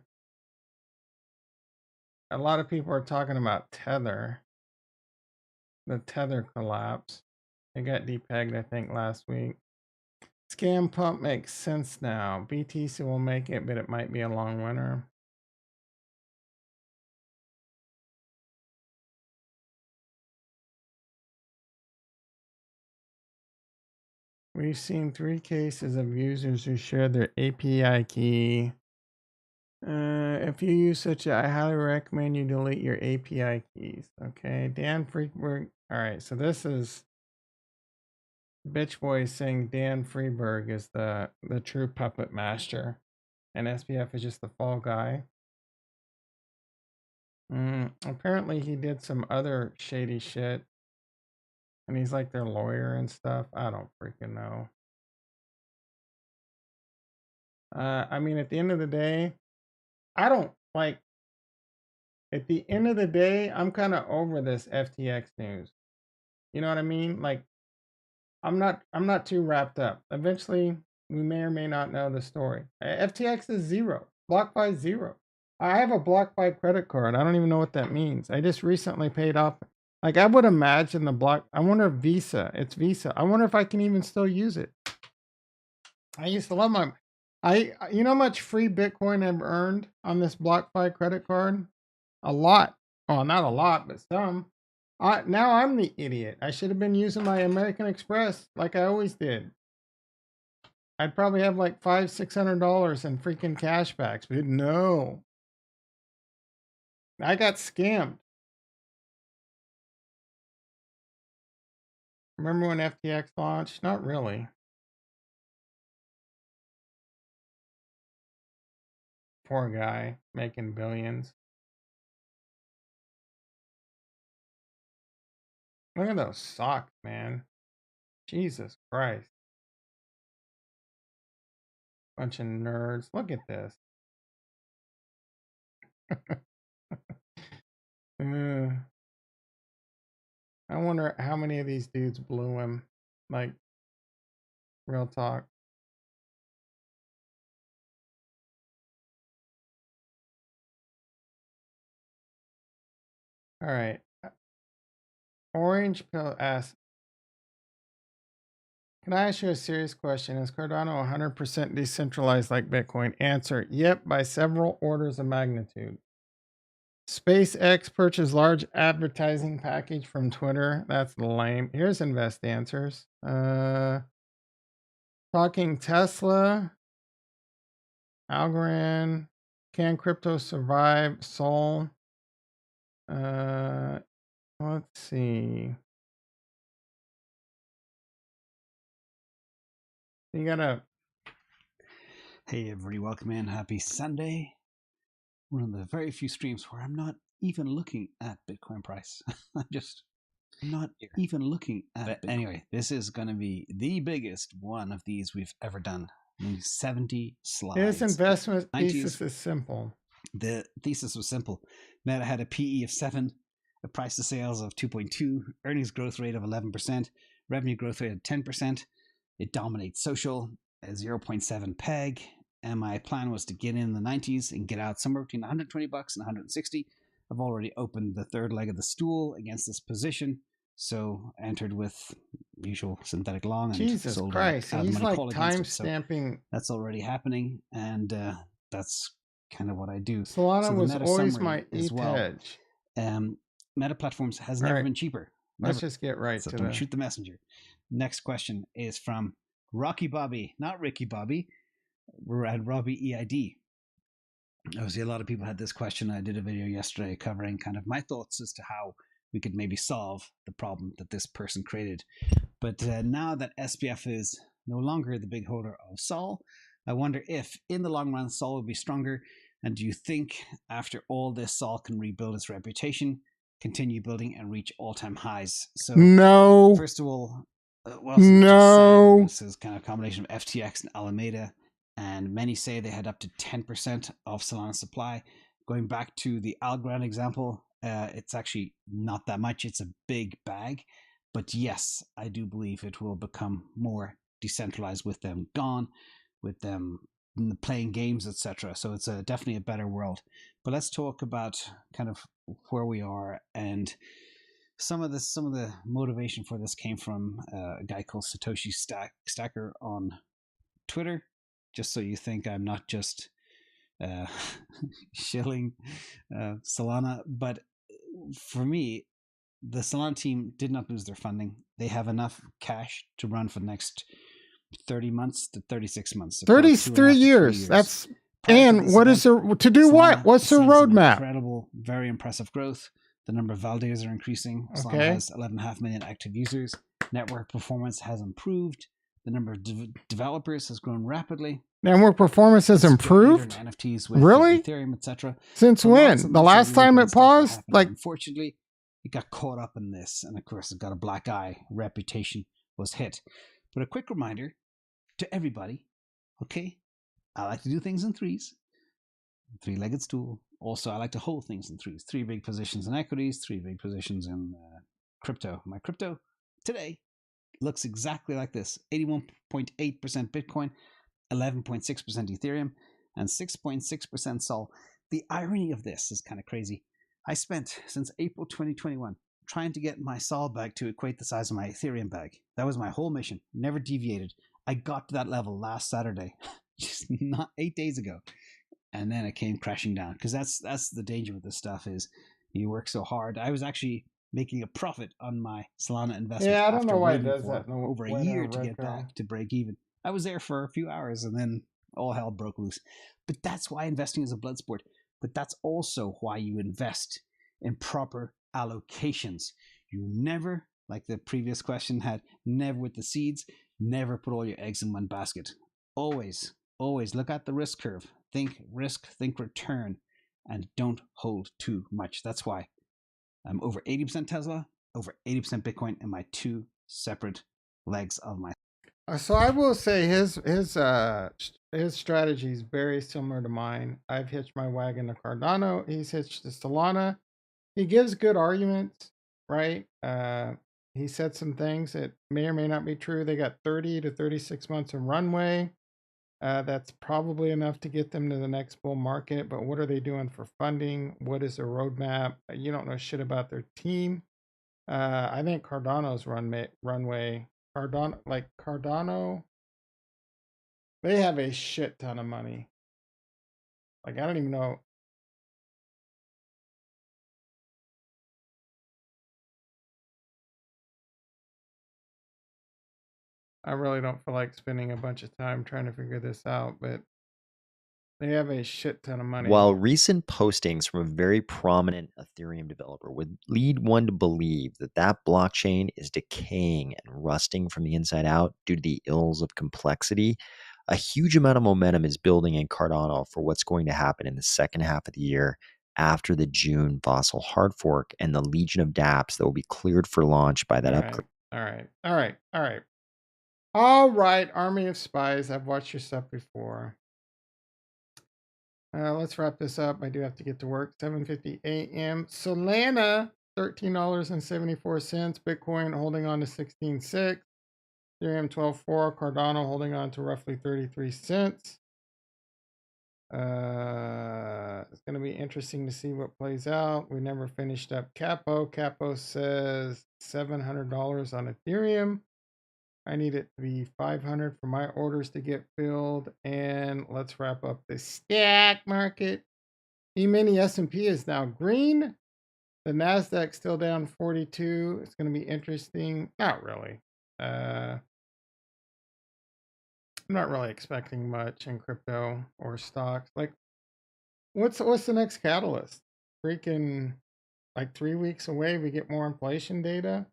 lot of people are talking about Tether. The Tether collapse. It got depegged, I think, last week. Scam pump makes sense now. BTC will make it, but it might be a long winter. We've seen 3 cases of users who shared their API key. If you use such I highly recommend you delete your API keys. Okay, Dan Freeberg. All right, so this is Bitch Boy saying Dan Freeberg is the true puppet master, and SPF is just the fall guy. Apparently, he did some other shady shit, and he's like their lawyer and stuff. I don't freaking know. I mean, at the end of the day, I don't like. At the end of the day, I'm kind of over this FTX news. You know what I mean? Like, I'm not too wrapped up. Eventually, we may or may not know the story. FTX is zero. BlockFi is zero. I have a BlockFi credit card. I don't even know what that means. I just recently paid off. Like, I would imagine I wonder if Visa. It's Visa. I wonder if I can even still use it. I used to love you know how much free Bitcoin I've earned on this BlockFi credit card? A lot. Oh, not a lot, but some. Now I'm the idiot. I should have been using my American Express like I always did. I'd probably have like $500-600 in freaking cashbacks, but no. I got scammed. Remember when FTX launched? Not really. Poor guy making billions. Look at those socks, man. Jesus Christ. Bunch of nerds. Look at this. I wonder how many of these dudes blew him. Like, real talk. All right. Orange Pill asks, can I ask you a serious question? Is Cardano 100% decentralized like Bitcoin? Answer, yep, by several orders of magnitude. SpaceX purchased large advertising package from Twitter. That's lame. Here's Invest Answers. Talking Tesla. Algorand. Can crypto survive? Sol. Let's see. You gotta. Hey everybody, welcome in. Happy Sunday. One of the very few streams where I'm not even looking at Bitcoin price. I'm not even looking at it. Anyway, this is going to be the biggest one of these we've ever done. 70 slides. His investment thesis is simple. The thesis was simple. Meta had a PE of 7, a price to sales of 2.2, earnings growth rate of 11%, revenue growth rate of 10%. It dominates social, a 0.7 peg, and my plan was to get in the 90s and get out somewhere between $120 and $160. I've already opened the third leg of the stool against this position, so entered with usual synthetic long and Jesus sold Christ, he's like time stamping. So that's already happening, and that's kind of what I do. Solana so was always my ETH hedge. Meta Platforms has never been cheaper. Let's just get right so to don't shoot the messenger. Next question is from Rocky Bobby, not Ricky Bobby. We're at Robbie EID. Obviously, a lot of people had this question. I did a video yesterday covering kind of my thoughts as to how we could maybe solve the problem that this person created. But now that SPF is no longer the big holder of Sol, I wonder if in the long run Sol will be stronger. And do you think after all this, Sol can rebuild its reputation, continue building, and reach all-time highs? So no. First of all, no. This is kind of a combination of FTX and Alameda, and many say they had up to 10% of Solana supply. Going back to the Algorand example, it's actually not that much. It's a big bag, but yes, I do believe it will become more decentralized with them gone, with them playing games, etc. So it's definitely a better world. But let's talk about kind of where we are, and some of the motivation for this came from a guy called Satoshi Stacker on Twitter. Just so you think I'm not just shilling Solana, but for me, the Solana team did not lose their funding. They have enough cash to run for the next 30 months to 36 months. So 33 years. That's and what is there to do? Solana what's the roadmap? Incredible, very impressive growth. The number of validators are increasing. Solana has 11.5 million active users. Network performance has improved. The number of developers has grown rapidly. Network performance has improved? NFTs with really? Ethereum, etc. Since when? The last time it paused? Like, unfortunately, it got caught up in this, and of course, it got a black eye. Reputation was hit. But a quick reminder to everybody, okay? I like to do things in threes. Three-legged stool. Also, I like to hold things in threes. 3 big positions in equities, 3 big positions in crypto. My crypto today looks exactly like this. 81.8% Bitcoin, 11.6% Ethereum, and 6.6% Sol. The irony of this is kind of crazy. I spent, since April 2021, trying to get my Sol bag to equate the size of my Ethereum bag. That was my whole mission. Never deviated. I got to that level last Saturday, just not 8 days ago. and then it came crashing down. Because that's the danger with this stuff is you work so hard. I was actually making a profit on my Solana investment Yeah, I don't after know why it waiting does for that in the over a winter, year to get Rico. back to break even. I was there for a few hours and then all hell broke loose. But that's why investing is a blood sport. But that's also why you invest in proper allocations. You never, like the previous question had, never with the seeds, never put all your eggs in one basket. Always, always look at the risk curve. Think risk, think return, and don't hold too much. That's why I'm over 80% Tesla, over 80% Bitcoin in my two separate legs of my. So I will say his strategy is very similar to mine. I've hitched my wagon to Cardano. He's hitched to Solana. He gives good arguments, right? He said some things that may or may not be true. They got 30 to 36 months of runway. That's probably enough to get them to the next bull market. But what are they doing for funding? What is their roadmap? You don't know shit about their team. I think Cardano's runway. Cardano, they have a shit ton of money. Like I don't even know. I really don't feel like spending a bunch of time trying to figure this out, but they have a shit ton of money. While recent postings from a very prominent Ethereum developer would lead one to believe that that blockchain is decaying and rusting from the inside out due to the ills of complexity, a huge amount of momentum is building in Cardano for what's going to happen in the second half of the year after the June fossil hard fork and the legion of dApps that will be cleared for launch by that upgrade. All right, Army of Spies. I've watched your stuff before. Let's wrap this up. I do have to get to work. 7:50 a.m. Solana, $13.74. Bitcoin holding on to 16.6. Ethereum 12.4. Cardano holding on to roughly 33 cents. It's going to be interesting to see what plays out. We never finished up Capo. Capo says $700 on Ethereum. I need it to be 500 for my orders to get filled. And let's wrap up the stock market. E-mini S&P is now green. The Nasdaq still down 42. It's going to be interesting. Not really. I'm not really expecting much in crypto or stocks. Like, what's the next catalyst? Freaking like 3 weeks away, we get more inflation data.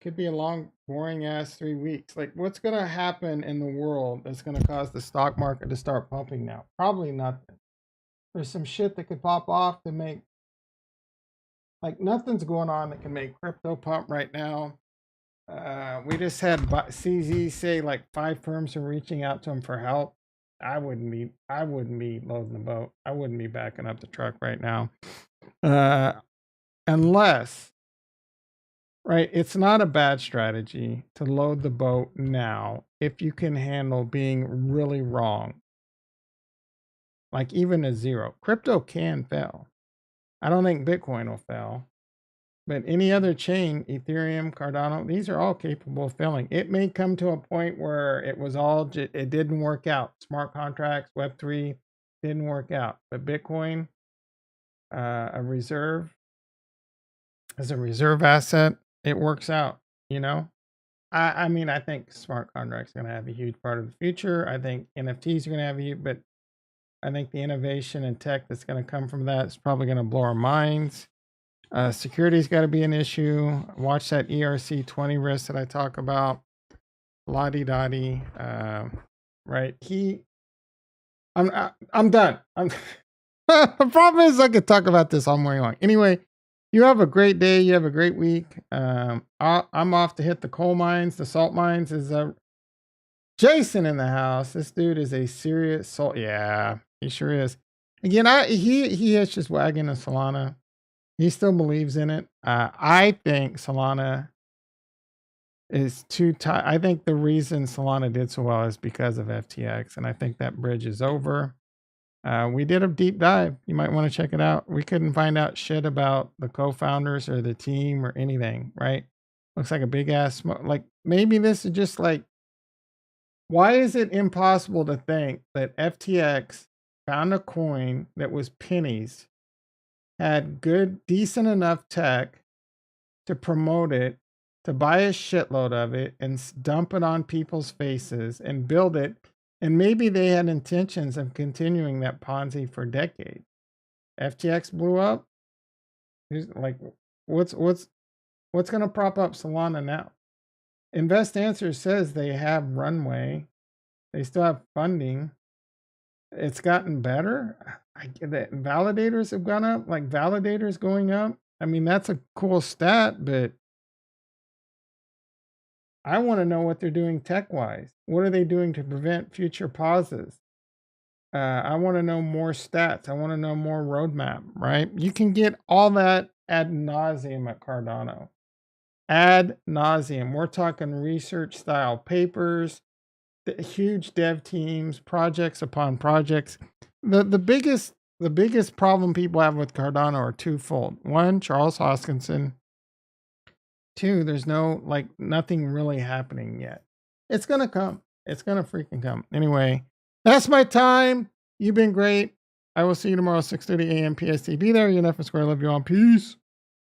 Could be a long, boring ass 3 weeks. Like, what's going to happen in the world that's going to cause the stock market to start pumping now? Probably nothing. There's some shit that could pop off to make, like, nothing's going on that can make crypto pump right now. We just had CZ say like 5 firms are reaching out to him for help. I wouldn't be loading the boat. I wouldn't be backing up the truck right now. Unless, right, it's not a bad strategy to load the boat now if you can handle being really wrong. Like even a zero. Crypto can fail. I don't think Bitcoin will fail. But any other chain, Ethereum, Cardano, these are all capable of failing. It may come to a point where it was all, it didn't work out. Smart contracts, Web3 didn't work out. But Bitcoin, a reserve, as a reserve asset, it works out, you know? I mean, I think smart contracts are going to have a huge part of the future. I think NFTs are going to have a huge, but I think the innovation and tech that's going to come from that is probably going to blow our minds. Security's got to be an issue. Watch that ERC20 risk that I talk about. Lottie dottie. Right. I'm done. The problem is I could talk about this all morning long. Anyway, you have a great day. You have a great week. I'm off to hit the coal mines. The salt mines is Jason in the house. This dude is a serious salt. Yeah, he sure is. Again, he hitched his wagon in Solana. He still believes in it. I think Solana is too tight. I think the reason Solana did so well is because of FTX, and I think that bridge is over. We did a deep dive. You might want to check it out. We couldn't find out shit about the co-founders or the team or anything, right? Looks like a big ass smoke. Like maybe this is just like, why is it impossible to think that FTX found a coin that was pennies, had good, decent enough tech to promote it, to buy a shitload of it and dump it on people's faces and build it. And maybe they had intentions of continuing that Ponzi for decades. FTX blew up. Like, what's going to prop up Solana now? Invest Answer says they have runway. They still have funding. It's gotten better. Validators have gone up, like validators going up. I mean, that's a cool stat, but I want to know what they're doing tech-wise. What are they doing to prevent future pauses? I want to know more stats. I want to know more roadmap, right? You can get all that ad nauseum at Cardano. Ad nauseum. We're talking research style papers, the huge dev teams, projects upon projects. The biggest problem people have with Cardano are twofold. One, Charles Hoskinson. Two, there's nothing really happening yet. It's gonna come. It's gonna freaking come. Anyway, that's my time. You've been great. I will see you tomorrow, 6:30 a.m. PST. Be there. You're enough and square. Love you all. Peace.